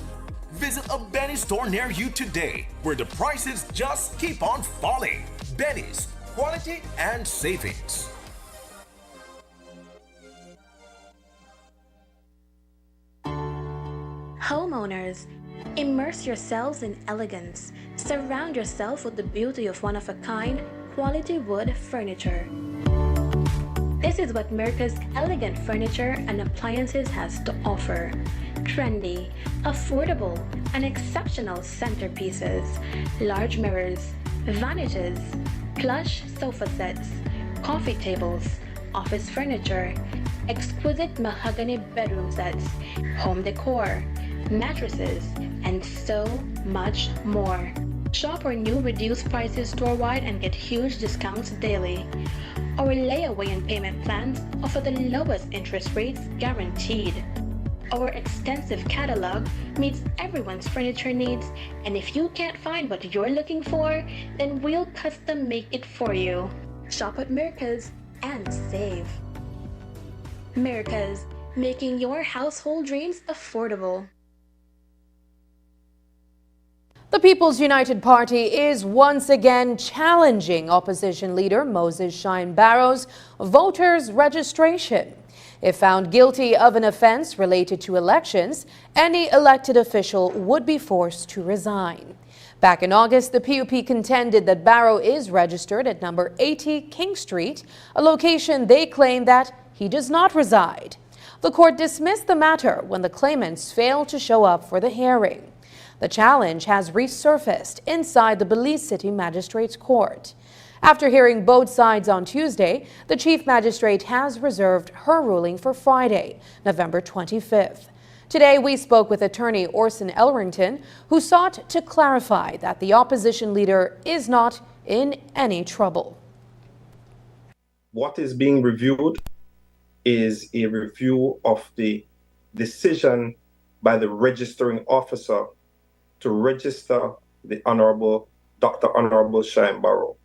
S11: Visit a Benny's store near you today, where the prices just keep on falling. Benny's, quality and savings.
S12: Homeowners, immerse yourselves in elegance. Surround yourself with the beauty of one-of-a-kind, quality wood furniture. This is what America's elegant furniture and appliances has to offer. Trendy, affordable, and exceptional centerpieces, large mirrors, vanities, plush sofa sets, coffee tables, office furniture, exquisite mahogany bedroom sets, home decor, mattresses, and so much more. Shop our new reduced prices store-wide and get huge discounts daily. Our layaway and payment plans offer the lowest interest rates guaranteed. Our extensive catalog meets everyone's furniture needs, and if you can't find what you're looking for, then we'll custom make it for you. Shop at Mirka's and save. Mirka's, making your household dreams affordable.
S1: The People's United Party is once again challenging opposition leader Moses Shine Barrow's voters' registration. If found guilty of an offense related to elections, any elected official would be forced to resign. Back in August, the PUP contended that Barrow is registered at number 80 King Street, a location they claim that he does not reside. The court dismissed the matter when the claimants failed to show up for the hearing. The challenge has resurfaced inside the Belize City Magistrates Court. After hearing both sides on Tuesday, the Chief Magistrate has reserved her ruling for Friday, November 25th. Today, we spoke with attorney Orson Elrington, who sought to clarify that the opposition leader is not in any trouble.
S13: What is being reviewed is a review of the decision by the registering officer to register the Honorable Dr. Honorable Shine Barrow.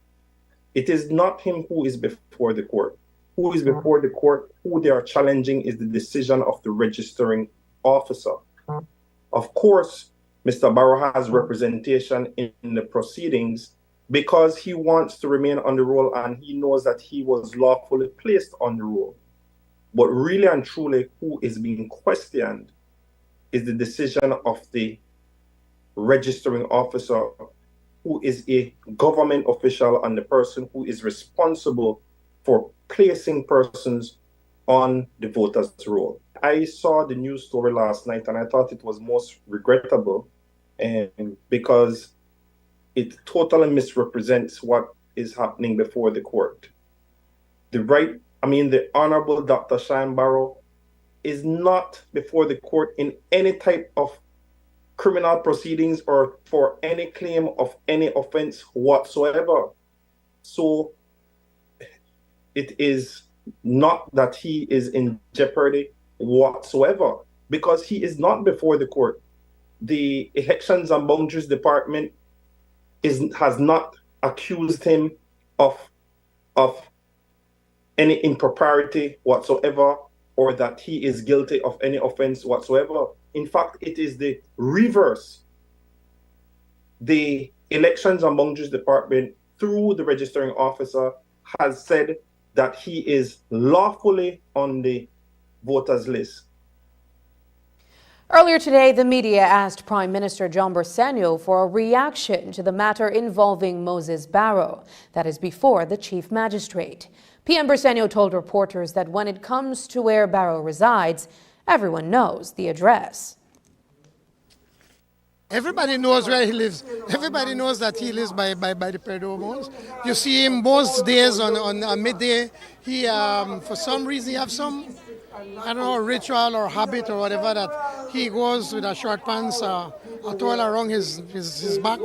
S13: It is not him who is before the court. Who is before the court, who they are challenging is the decision of the registering officer. Of course, Mr. Barrow has representation in the proceedings because he wants to remain on the roll and he knows that he was lawfully placed on the roll. But really and truly, who is being questioned is the decision of the registering officer, who is a government official and the person who is responsible for placing persons on the voters' roll. I saw the news story last night and I thought it was most regrettable because it totally misrepresents what is happening before the court. The Honorable Dr. Shine Barrow is not before the court in any type of criminal proceedings or for any claim of any offense whatsoever. So it is not that he is in jeopardy whatsoever, because he is not before the court. The Elections and Boundaries Department has not accused him of any impropriety whatsoever, or that he is guilty of any offense whatsoever. In fact, it is the reverse. The Elections and Boundaries Department, through the registering officer, has said that he is lawfully on the voters list.
S1: Earlier today, the media asked Prime Minister John Bersenio for a reaction to the matter involving Moses Barrow. That is before the Chief Magistrate. PM Bersenio told reporters that when it comes to where Barrow resides, everyone knows the address.
S22: Everybody knows where he lives. Everybody knows that he lives by the Perdomos. You see him most days on midday. He, for some reason, he have some, I don't know, ritual or habit or whatever, that he goes with a short pants, a towel around his back,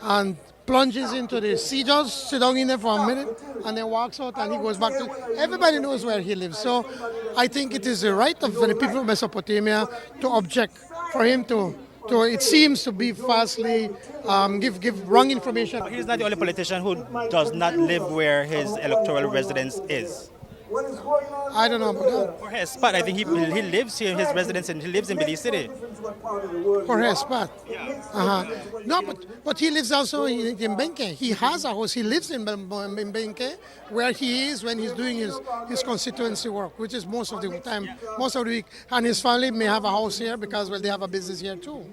S22: and plunges into the sea, just sit down in there for a minute, and then walks out, and he goes back to. Everybody knows where he lives. So I think it is the right of the people of Mesopotamia to object, for him to it seems to be falsely give wrong information.
S23: He's not the only politician who does not live where his electoral residence is.
S22: I don't know about that.
S23: Jorge Espat, I think he lives here, his residence, and he lives in Belize City.
S22: Jorge Espat. No, but he lives also in Benque. He has a house. He lives in Benque, where he is when he's doing his constituency work, which is most of the time, most of the week. And his family may have a house here because, well, they have a business here too.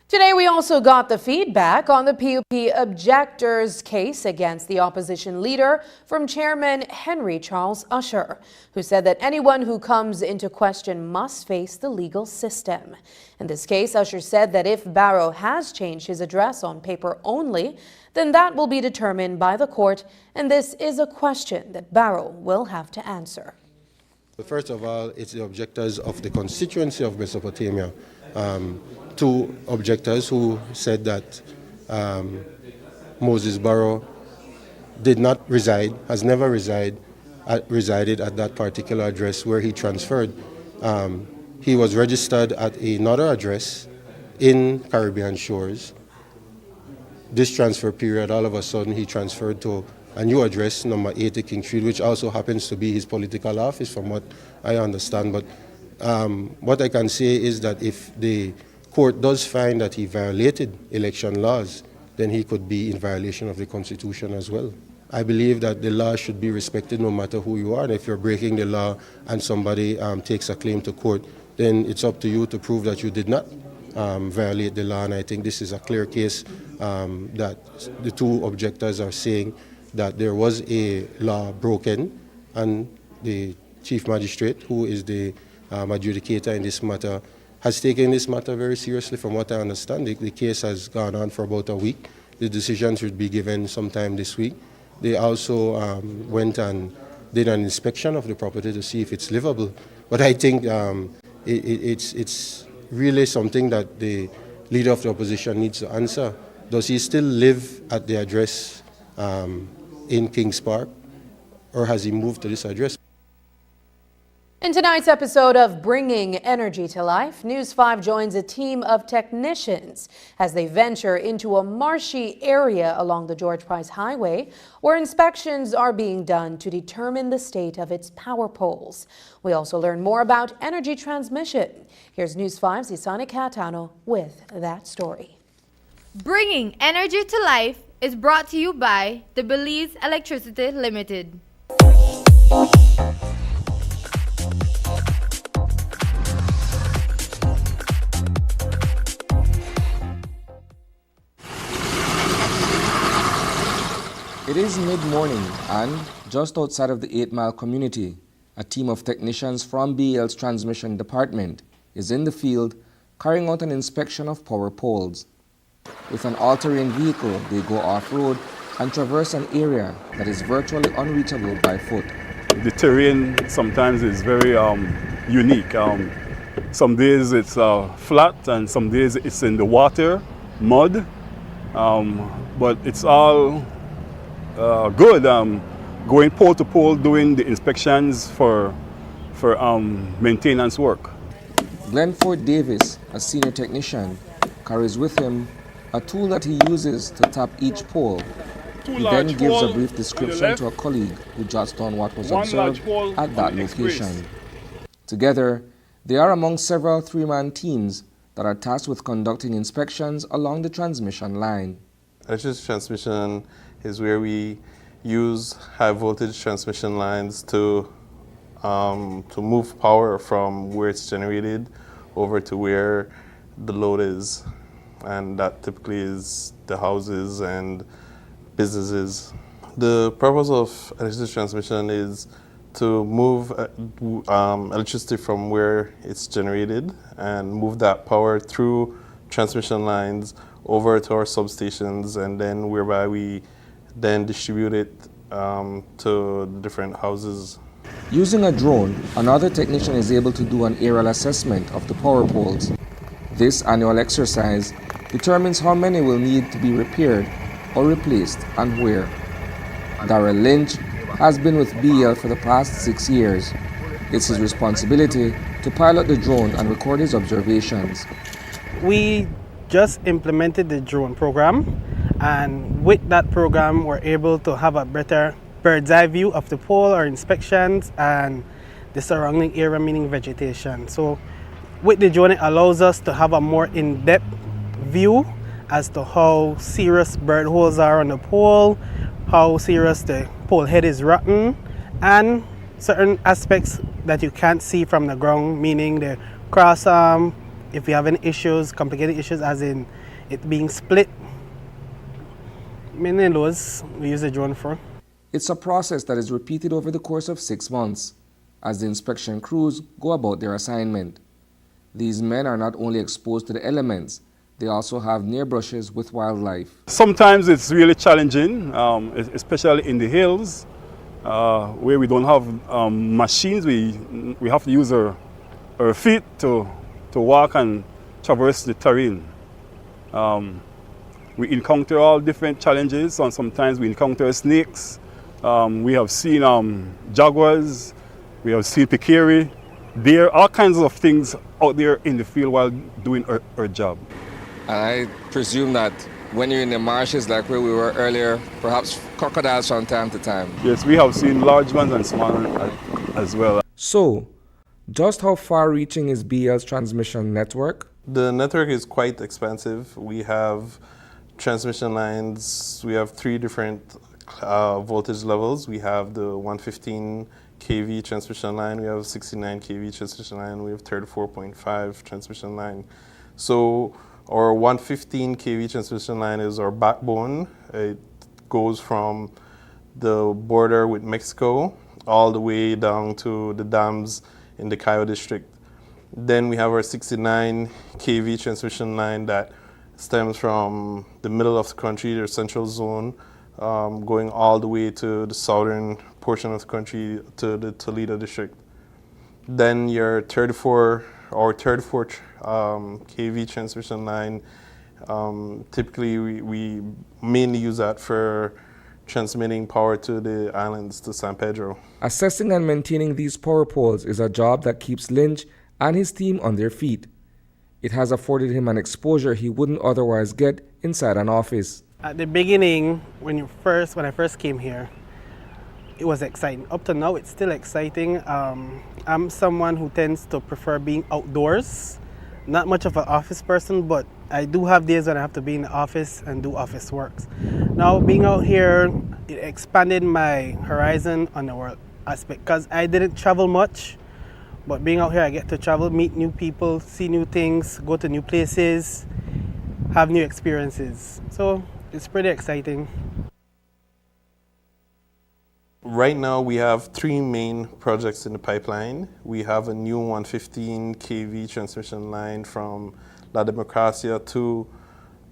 S1: Today, we also got the feedback on the PUP objectors' case against the opposition leader from Chairman Henry Charles Usher, who said that anyone who comes into question must face the legal system. In this case, Usher said that if Barrow has changed his address on paper only, then that will be determined by the court, and this is a question that Barrow will have to answer.
S2: First of all, it's the objectors of the constituency of Mesopotamia. Two objectors who said that Moses Barrow did not reside, has never resided at that particular address where he transferred. He was registered at another address in Caribbean Shores. This transfer period, all of a sudden, he transferred to a new address, number 80 King Street, which also happens to be his political office, from what I understand. But what I can say is that if the court does find that he violated election laws, then he could be in violation of the Constitution as well. I believe that the law should be respected no matter who you are. And if you're breaking the law and somebody takes a claim to court, then it's up to you to prove that you did not violate the law. And I think this is a clear case that the two objectors are saying that there was a law broken, and the Chief Magistrate, who is the adjudicator in this matter, has taken this matter very seriously. From what I understand, the case has gone on for about a week. The decision should be given sometime this week. They also went and did an inspection of the property to see if it's livable. But I think it's really something that the leader of the opposition needs to answer. Does he still live at the address in Kings Park, or has he moved to this address?
S1: In tonight's episode of Bringing Energy to Life, News 5 joins a team of technicians as they venture into a marshy area along the George Price Highway, where inspections are being done to determine the state of its power poles. We also learn more about energy transmission. Here's News 5's Isani Catano with that story.
S15: Bringing Energy to Life is brought to you by the Belize Electricity Limited.
S16: It is mid-morning and just outside of the 8 Mile community, a team of technicians from BEL's transmission department is in the field carrying out an inspection of power poles. With an all-terrain vehicle, they go off-road and traverse an area that is virtually unreachable by foot.
S17: The terrain sometimes is very unique.
S3: Some days it's flat and some days it's in the water, mud, but it's all good. Going pole to pole, doing the inspections for maintenance work.
S16: Glenford Davis, a senior technician, carries with him a tool that he uses to tap each pole. He then gives a brief description to a colleague who jots down what was observed at that location. Together, they are among several three-man teams that are tasked with conducting inspections along the transmission line.
S17: Electricity transmission is where we use high voltage transmission lines to move power from where it's generated over to where the load is, and that typically is the houses and businesses. The purpose of electricity transmission is to move electricity from where it's generated and move that power through transmission lines over to our substations, and then whereby we then distribute it to the different houses.
S16: Using a drone, another technician is able to do an aerial assessment of the power poles. This annual exercise determines how many will need to be repaired or replaced and where. Darrell Lynch has been with BEL for the past 6 years. It's his responsibility to pilot the drone and record his observations.
S18: We just implemented the drone program, and with that program we're able to have a better bird's eye view of the pole or inspections and the surrounding area, meaning vegetation. So with the drone, it allows us to have a more in-depth view as to how serious bird holes are on the pole, how serious the pole head is rotten, and certain aspects that you can't see from the ground, meaning the cross arm, if you have any issues, complicated issues as in it being split. Many of those we use the drone for.
S16: It's a process that is repeated over the course of 6 months as the inspection crews go about their assignment. These men are not only exposed to the elements, they also have near brushes with wildlife.
S3: Sometimes it's really challenging, especially in the hills where we don't have machines. We have to use our feet to walk and traverse the terrain. We encounter all different challenges, and sometimes we encounter snakes. We have seen jaguars, we have seen peccary, deer, all kinds of things out there in the field while doing our job.
S16: And I presume that when you're in the marshes like where we were earlier, perhaps crocodiles from time to time.
S3: Yes, we have seen large ones and small ones as well.
S16: So, just how far-reaching is BEL's transmission network?
S17: The network is quite expansive. We have transmission lines, we have 3 different voltage levels. We have the 115 kV transmission line, we have 69 kV transmission line, we have 34.5 transmission line. So our 115 kV transmission line is our backbone. It goes from the border with Mexico all the way down to the dams in the Cayo district. Then we have our 69 kV transmission line that stems from the middle of the country, the central zone, going all the way to the southern portion of the country to the Toledo district. Then your 34 kV transmission line, typically we mainly use that for transmitting power to the islands, to San Pedro.
S16: Assessing and maintaining these power poles is a job that keeps Lynch and his team on their feet. It has afforded him an exposure he wouldn't otherwise get inside an office.
S18: At the beginning, when I first came here, it was exciting. Up to now, it's still exciting. I'm someone who tends to prefer being outdoors. Not much of an office person, but I do have days when I have to be in the office and do office works. Now, being out here, it expanded my horizon on the work aspect because I didn't travel much. But being out here, I get to travel, meet new people, see new things, go to new places, have new experiences. So it's pretty exciting.
S17: Right now we have 3 main projects in the pipeline. We have a new 115 kV transmission line from La Democracia to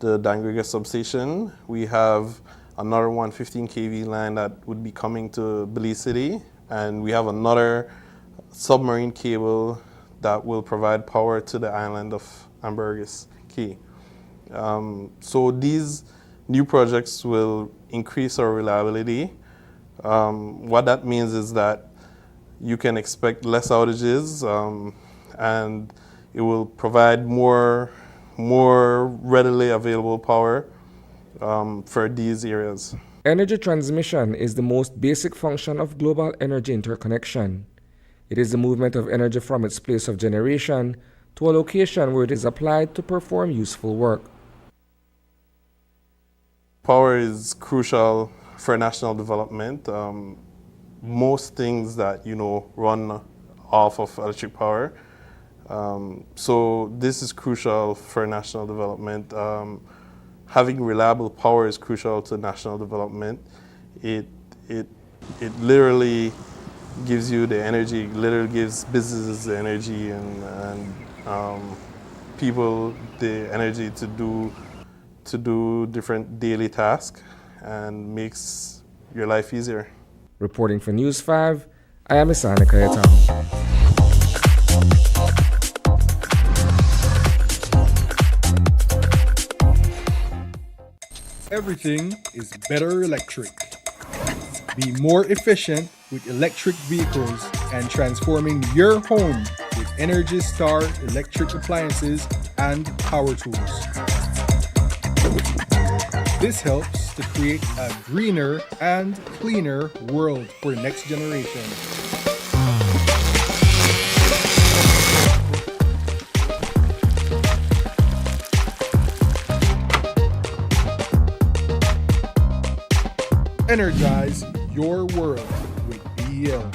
S17: the Dangriga substation. We have another 115 kV line that would be coming to Belize City, and we have another submarine cable that will provide power to the island of Ambergris Caye. So these new projects will increase our reliability. What that means is that you can expect less outages, and it will provide more readily available power for these areas.
S16: Energy transmission is the most basic function of global energy interconnection. It is the movement of energy from its place of generation to a location where it is applied to perform useful work.
S17: Power is crucial for national development. Most things that run off of electric power. So this is crucial for national development. Having reliable power is crucial to national development. It literally gives you the energy, literally gives businesses the energy and people the energy to do different daily tasks and makes your life easier.
S16: Reporting for News 5, I am Isana Kayetano.
S4: Everything is better electric. Be more efficient with electric vehicles and transforming your home with Energy Star electric appliances and power tools. This helps to create a greener and cleaner world for the next generation. Energize your world with BEL.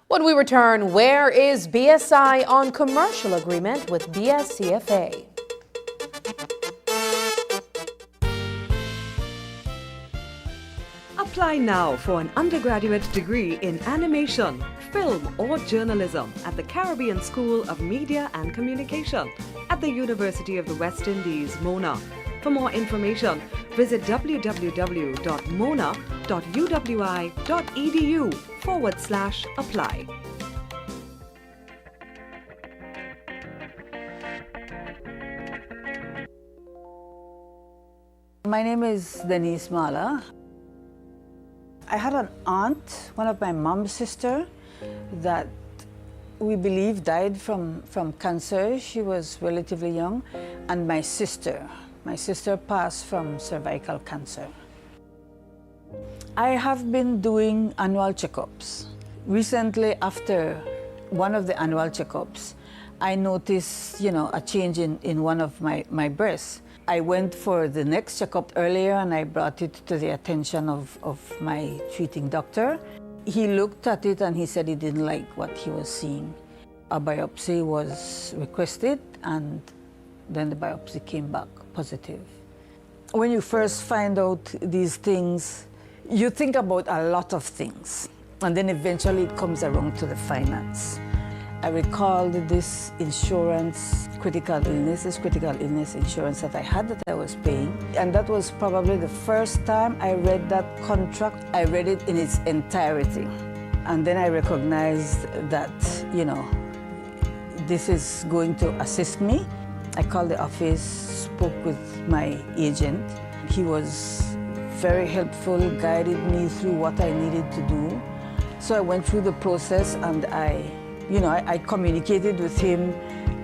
S1: When we return, where is BSI on commercial agreement with BSCFA?
S6: Apply now for an undergraduate degree in animation, film or journalism at the Caribbean School of Media and Communication at the University of the West Indies, Mona. For more information, visit www.mona.uwi.edu/apply.
S14: My name is Denise Mala. I had an aunt, one of my mom's sister, that we believe died from cancer. She was relatively young. And my sister passed from cervical cancer. I have been doing annual checkups. Recently, after one of the annual checkups, I noticed, a change in one of my breasts. I went for the next checkup earlier and I brought it to the attention of my treating doctor. He looked at it and he said he didn't like what he was seeing. A biopsy was requested and then the biopsy came back positive. When you first find out these things, you think about a lot of things and then eventually it comes around to the finance. I recalled this insurance, critical illness insurance that I had that I was paying. And that was probably the first time I read that contract. I read it in its entirety. And then I recognized that, this is going to assist me. I called the office, spoke with my agent. He was very helpful, guided me through what I needed to do. So I went through the process and I communicated with him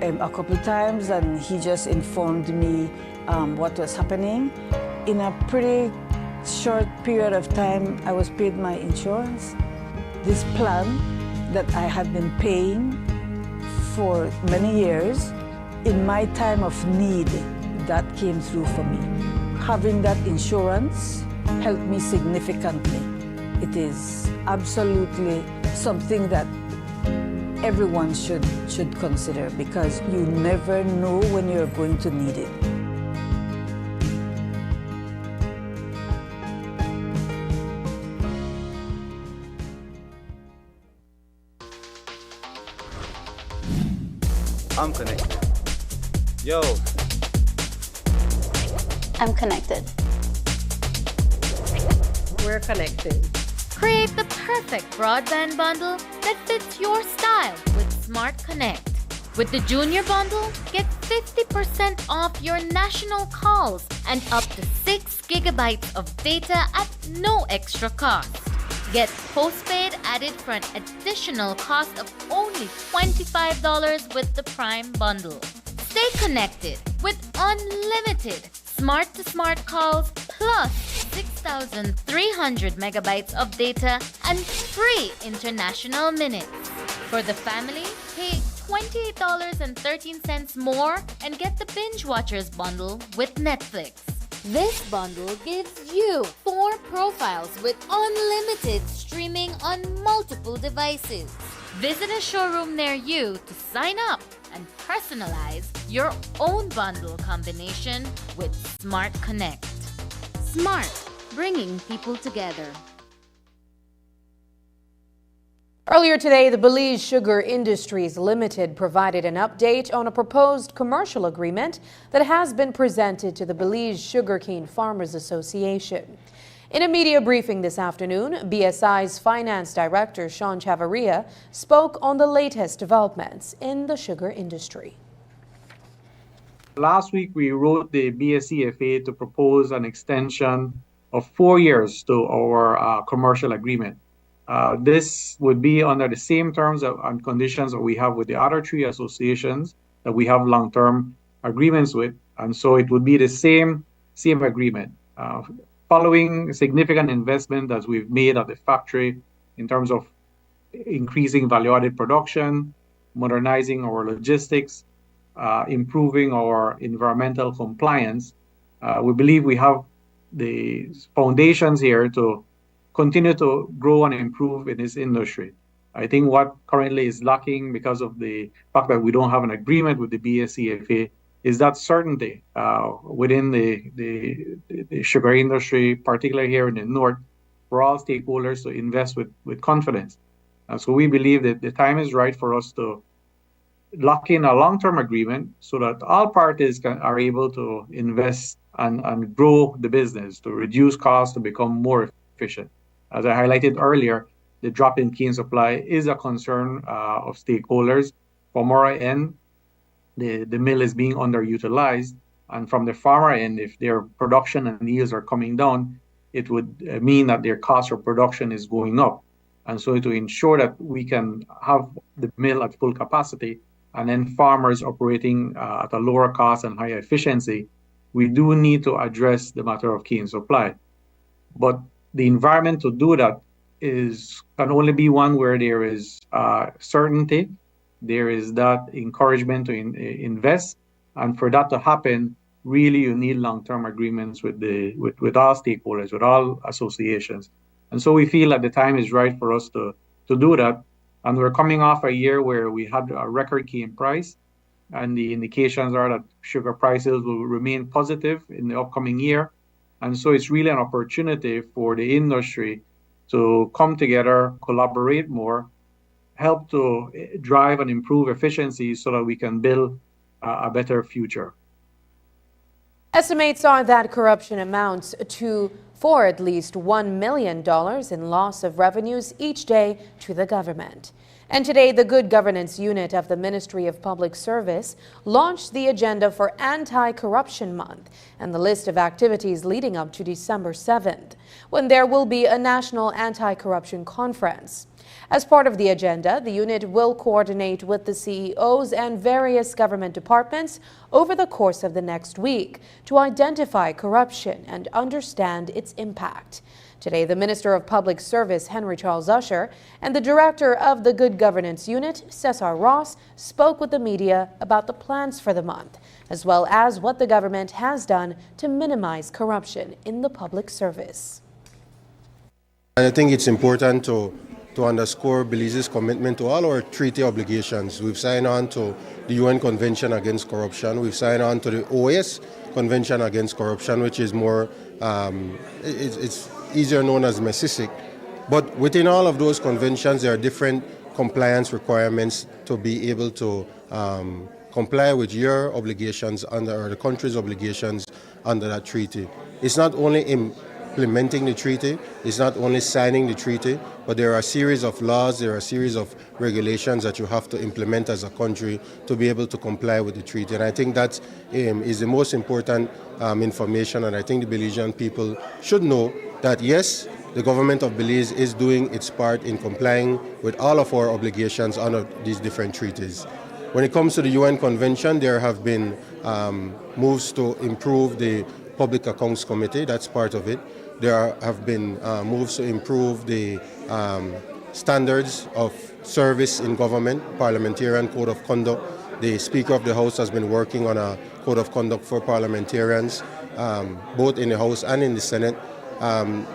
S14: a couple of times and he just informed me what was happening. In a pretty short period of time, I was paid my insurance. This plan that I had been paying for many years, in my time of need, that came through for me. Having that insurance helped me significantly. It is absolutely something that everyone should consider because you never know when you're going to need it.
S19: I'm connected. Yo.
S20: I'm connected.
S6: We're connected.
S15: Create the perfect broadband bundle that fits your style with Smart Connect. With the Junior Bundle, get 50% off your national calls and up to 6 gigabytes of data at no extra cost. Get postpaid added for an additional cost of only $25 with the Prime Bundle. Stay connected with unlimited smart-to-smart calls plus 6,300 megabytes of data and free international minutes. For the family, pay $28.13 more and get the Binge Watchers bundle with Netflix. This bundle gives you 4 profiles with unlimited streaming on multiple devices. Visit a showroom near you to sign up and personalize your own bundle combination with Smart Connect. Smart, bringing people together.
S1: Earlier today, the Belize Sugar Industries Limited provided an update on a proposed commercial agreement that has been presented to the Belize Sugarcane Farmers Association. In a media briefing this afternoon, BSI's Finance Director Sean Chavarria spoke on the latest developments in the sugar industry.
S5: Last week, we wrote the BSCFA to propose an extension of 4 years to our commercial agreement. This would be under the same terms and conditions that we have with the other 3 associations that we have long-term agreements with, and so it would be the same agreement. Following significant investment that we've made at the factory in terms of increasing value-added production, modernizing our logistics, improving our environmental compliance, we believe we have the foundations here to continue to grow and improve in this industry. I think what currently is lacking because of the fact that we don't have an agreement with the BSCFA is that certainty within the sugar industry, particularly here in the North, for all stakeholders to invest with confidence. And so we believe that the time is right for us to lock in a long-term agreement so that all parties are able to invest and grow the business, to reduce costs, to become more efficient. As I highlighted earlier, the drop in cane supply is a concern of stakeholders. From our end, the mill is being underutilized, and from the farmer end, if their production and yields are coming down, it would mean that their cost of production is going up. And so to ensure that we can have the mill at full capacity and then farmers operating at a lower cost and higher efficiency, we do need to address the matter of cane supply. But the environment to do that can only be one where there is certainty, there is that encouragement to invest, and for that to happen, really you need long-term agreements with all stakeholders, with all associations. And so we feel that the time is right for us to do that. And we're coming off a year where we had a record cane price, and the indications are that sugar prices will remain positive in the upcoming year. And so it's really an opportunity for the industry to come together, collaborate more, help to drive and improve efficiency so that we can build a better future.
S1: Estimates are that corruption amounts for at least $1 million in loss of revenues each day to the government. And today, the Good Governance Unit of the Ministry of Public Service launched the agenda for Anti-Corruption Month and the list of activities leading up to December 7th, when there will be a national anti-corruption conference. As part of the agenda, the unit will coordinate with the CEOs and various government departments over the course of the next week to identify corruption and understand its impact. Today, the Minister of Public Service, Henry Charles Usher, and the Director of the Good Governance Unit, Cesar Ross, spoke with the media about the plans for the month, as well as what the government has done to minimize corruption in the public service.
S2: I think it's important to underscore Belize's commitment to all our treaty obligations. We've signed on to the UN Convention Against Corruption. We've signed on to the OAS Convention Against Corruption, which is more, it's easier known as MECISIC. But within all of those conventions, there are different compliance requirements to be able to comply with your obligations or the country's obligations under that treaty. It's not only implementing the treaty. It's not only signing the treaty, but there are a series of laws, there are a series of regulations that you have to implement as a country to be able to comply with the treaty. And I think that is the most important information, and I think the Belizean people should know that yes, the government of Belize is doing its part in complying with all of our obligations under these different treaties. When it comes to the UN Convention, there have been moves to improve the Public Accounts Committee, that's part of it. There have been moves to improve the standards of service in government, parliamentarian code of conduct. The Speaker of the House has been working on a code of conduct for parliamentarians, both in the House and in the Senate.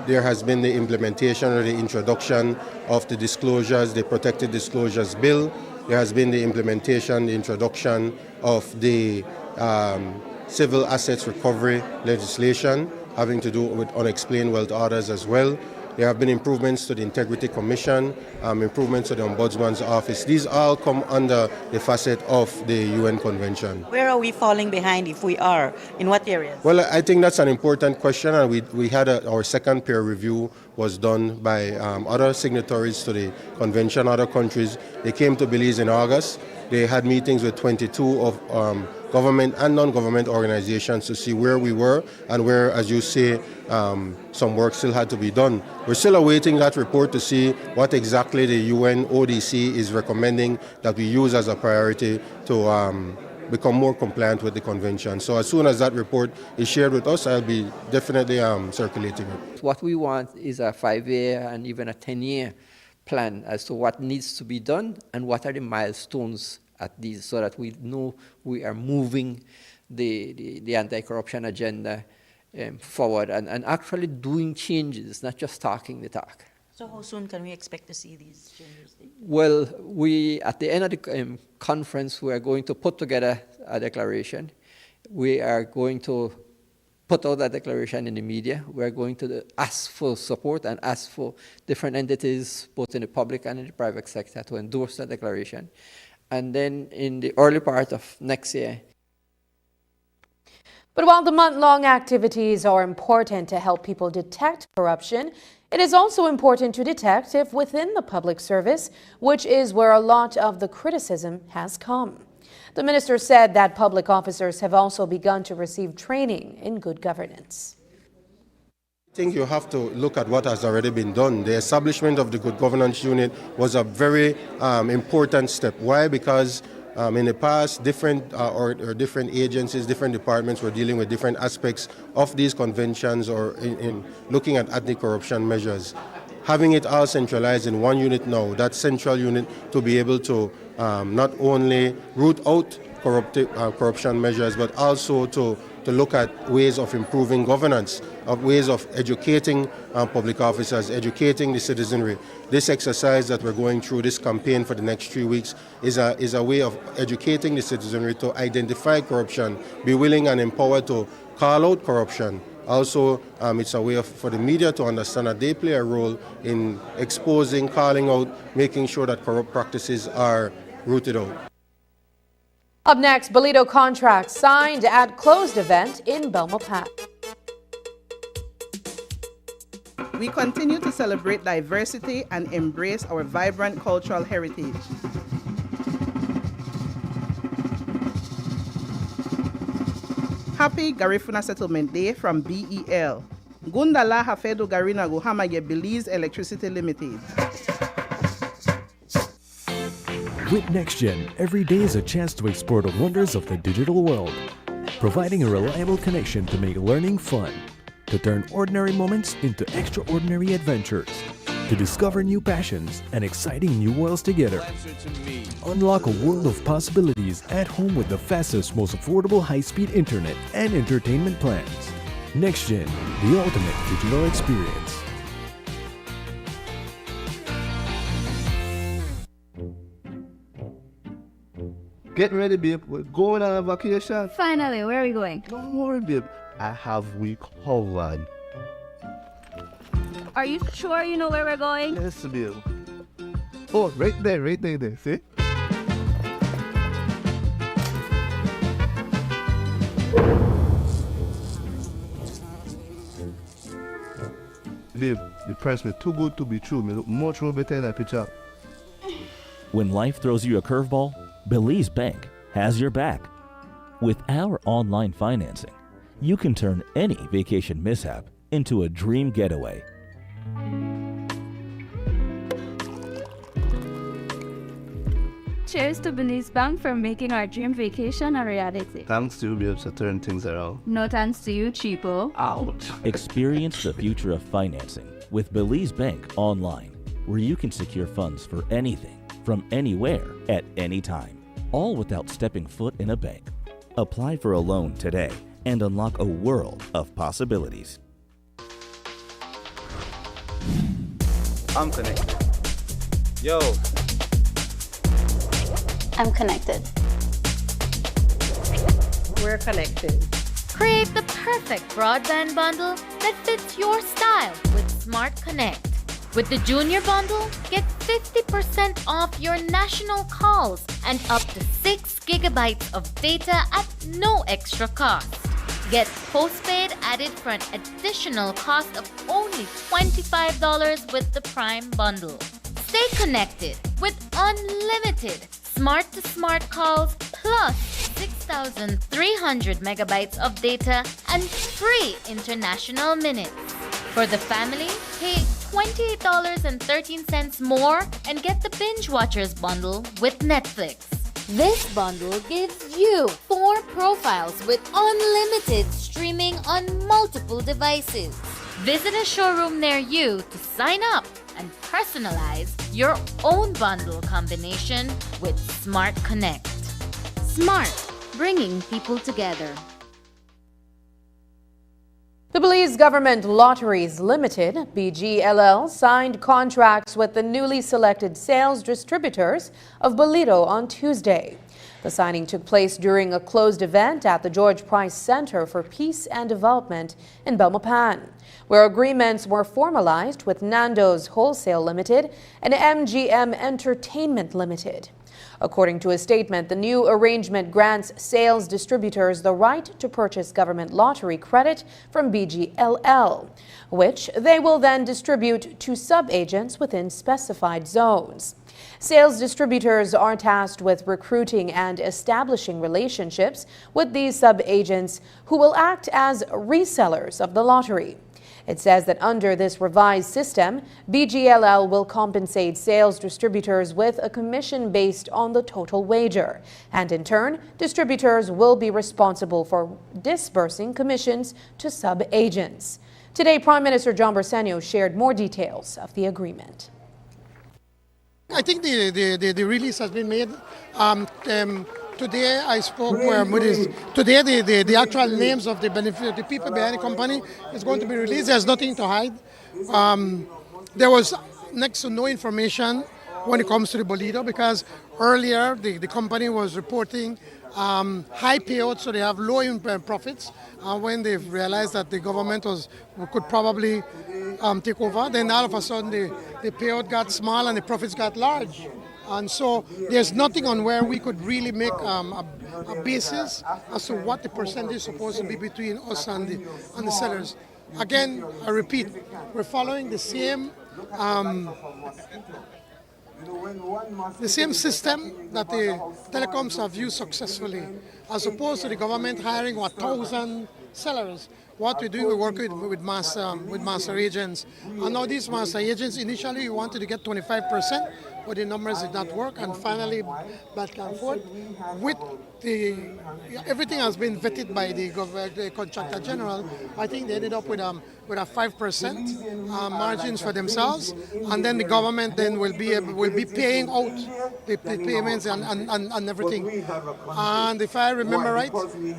S2: There has been the implementation or the introduction of the disclosures, the Protected Disclosures Bill. There has been the implementation, the introduction of the civil assets recovery legislation having to do with unexplained wealth orders as well. There have been improvements to the Integrity Commission, improvements to the Ombudsman's Office. These all come under the facet of the UN Convention.
S8: Where are we falling behind if we are? In what areas?
S2: Well, I think that's an important question, and we had our second peer review was done by other signatories to the convention, other countries. They came to Belize in August. They had meetings with 22 of government and non-government organizations to see where we were and where, as you say, some work still had to be done. We're still awaiting that report to see what exactly the UN ODC is recommending that we use as a priority to become more compliant with the convention. So as soon as that report is shared with us, I'll be definitely circulating it.
S10: What we want is a 5-year and even a 10-year plan as to what needs to be done and what are the milestones at these, so that we know we are moving the anti-corruption agenda forward and actually doing changes, not just talking the talk.
S8: So how soon can we expect to see these changes?
S10: Well, at the end of the conference, we are going to put together a declaration. We are going to put out that declaration in the media. We are going to ask for support and ask for different entities, both in the public and in the private sector, to endorse that declaration. And then in the early part of next year.
S1: But while the month-long activities are important to help people detect corruption, it is also important to detect if within the public service, which is where a lot of the criticism has come. The minister said that public officers have also begun to receive training in good governance.
S2: I think you have to look at what has already been done. The establishment of the Good Governance Unit was a very important step. Why? Because in the past, different agencies, different departments were dealing with different aspects of these conventions or in looking at anti-corruption measures. Having it all centralized in one unit now, that central unit to be able to not only root out corruption measures, but also to look at ways of improving governance, of ways of educating public officers, educating the citizenry. This exercise that we're going through, this campaign for the next 3 weeks, is a way of educating the citizenry to identify corruption, be willing and empowered to call out corruption. Also, it's a way for the media to understand that they play a role in exposing, calling out, making sure that corrupt practices are rooted out.
S1: Up next, Bolito contract signed at closed event in Belmopan.
S20: We continue to celebrate diversity and embrace our vibrant cultural heritage. Happy Garifuna Settlement Day from BEL. Gundala Hafedo Garina Guhamaye Belize Electricity Limited.
S21: With NextGen, every day is a chance to explore the wonders of the digital world, providing a reliable connection to make learning fun, to turn ordinary moments into extraordinary adventures, to discover new passions and exciting new worlds together. Unlock a world of possibilities at home with the fastest, most affordable high-speed internet and entertainment plans. NextGen, the ultimate digital experience.
S25: Get ready, babe. We're going on a vacation.
S26: Finally, where are we going?
S25: Don't worry, babe. I have we covered.
S26: Are you sure you know where we're going?
S25: Yes, babe. Oh, right there, see? Babe, the price me too good to be true. Me look much more better in that picture.
S7: When life throws you a curveball, Belize Bank has your back. With our online financing, you can turn any vacation mishap into a dream getaway.
S26: Cheers to Belize Bank for making our dream vacation a reality.
S25: Thanks to you, babes, to turn things around.
S26: No thanks to you, cheapo.
S25: Out.
S7: Experience the future of financing with Belize Bank online, where you can secure funds for anything, from anywhere, at any time, all without stepping foot in a bank. Apply for a loan today and unlock a world of possibilities.
S19: I'm connected. Yo.
S26: I'm connected.
S8: We're connected.
S15: Create the perfect broadband bundle that fits your style with Smart Connect. With the Junior Bundle, get 50% off your national calls and up to 6 gigabytes of data at no extra cost. Get postpaid added for an additional cost of only $25 with the Prime Bundle. Stay connected with unlimited smart-to-smart calls plus 6,300 megabytes of data and free international minutes. For the family, pay $28.13 more and get the Binge Watchers bundle with Netflix. This bundle gives you 4 profiles with unlimited streaming on multiple devices. Visit a showroom near you to sign up and personalize your own bundle combination with Smart Connect. Smart, bringing people together.
S1: The Belize Government Lotteries Limited, BGLL, signed contracts with the newly selected sales distributors of Bolito on Tuesday. The signing took place during a closed event at the George Price Center for Peace and Development in Belmopan, where agreements were formalized with Nando's Wholesale Limited and MGM Entertainment Limited. According to a statement, the new arrangement grants sales distributors the right to purchase government lottery credit from BGLL, which they will then distribute to sub-agents within specified zones. Sales distributors are tasked with recruiting and establishing relationships with these sub-agents who will act as resellers of the lottery. It says that under this revised system, BGLL will compensate sales distributors with a commission based on the total wager. And in turn, distributors will be responsible for disbursing commissions to sub-agents. Today, Prime Minister John Bersenio shared more details of the agreement.
S22: I think the release has been made. Today I spoke today the actual names of the people behind the company is going to be released. There's nothing to hide. There was next to no information when it comes to the Bolito because earlier the company was reporting high payouts, so they have low profits. When they've realized that the government could probably take over, then all of a sudden the payout got small and the profits got large. And so there's nothing on where we could really make a basis as to what the percentage is supposed to be between us and the sellers. Again, I repeat, we're following the same system that the telecoms have used successfully, as opposed to the government hiring 1,000 sellers. What we do, we work with master agents. And now these master agents, initially we wanted to get 25%, but the numbers did not work. And finally, back and forth, everything has been vetted by the contractor general. I think they ended up with a 5% margins for themselves, and then the government then will be paying out the payments and everything. And if I remember right,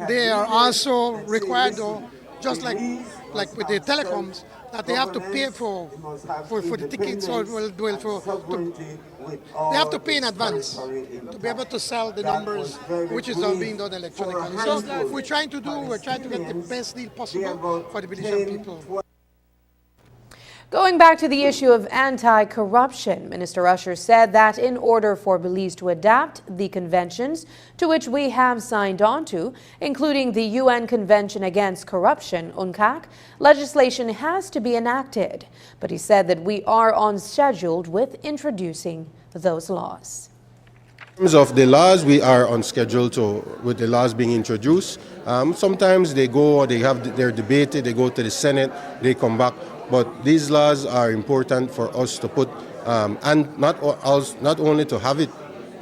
S22: they are also required, just like with the telecoms, that they have to pay for the tickets, or they have to pay in advance to be able to sell the numbers, which is now being done electronically. So we're trying to get the best deal possible for the Belizean people.
S1: Going back to the issue of anti-corruption, Minister Usher said that in order for Belize to adapt the conventions to which we have signed on to, including the UN Convention Against Corruption, UNCAC, legislation has to be enacted. But he said that we are on schedule with introducing those laws.
S2: In terms of the laws, we are on schedule with the laws being introduced. Sometimes they go, they're debated, they go to the Senate, they come back. But these laws are important for us to put, and not only to have it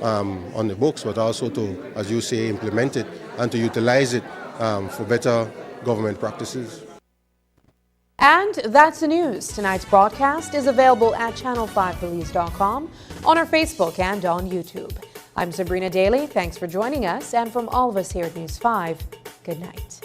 S2: on the books, but also to, as you say, implement it and to utilize it for better government practices.
S1: And that's the news. Tonight's broadcast is available at channel5belize.com, on our Facebook and on YouTube. I'm Sabrina Daly. Thanks for joining us. And from all of us here at News 5, good night.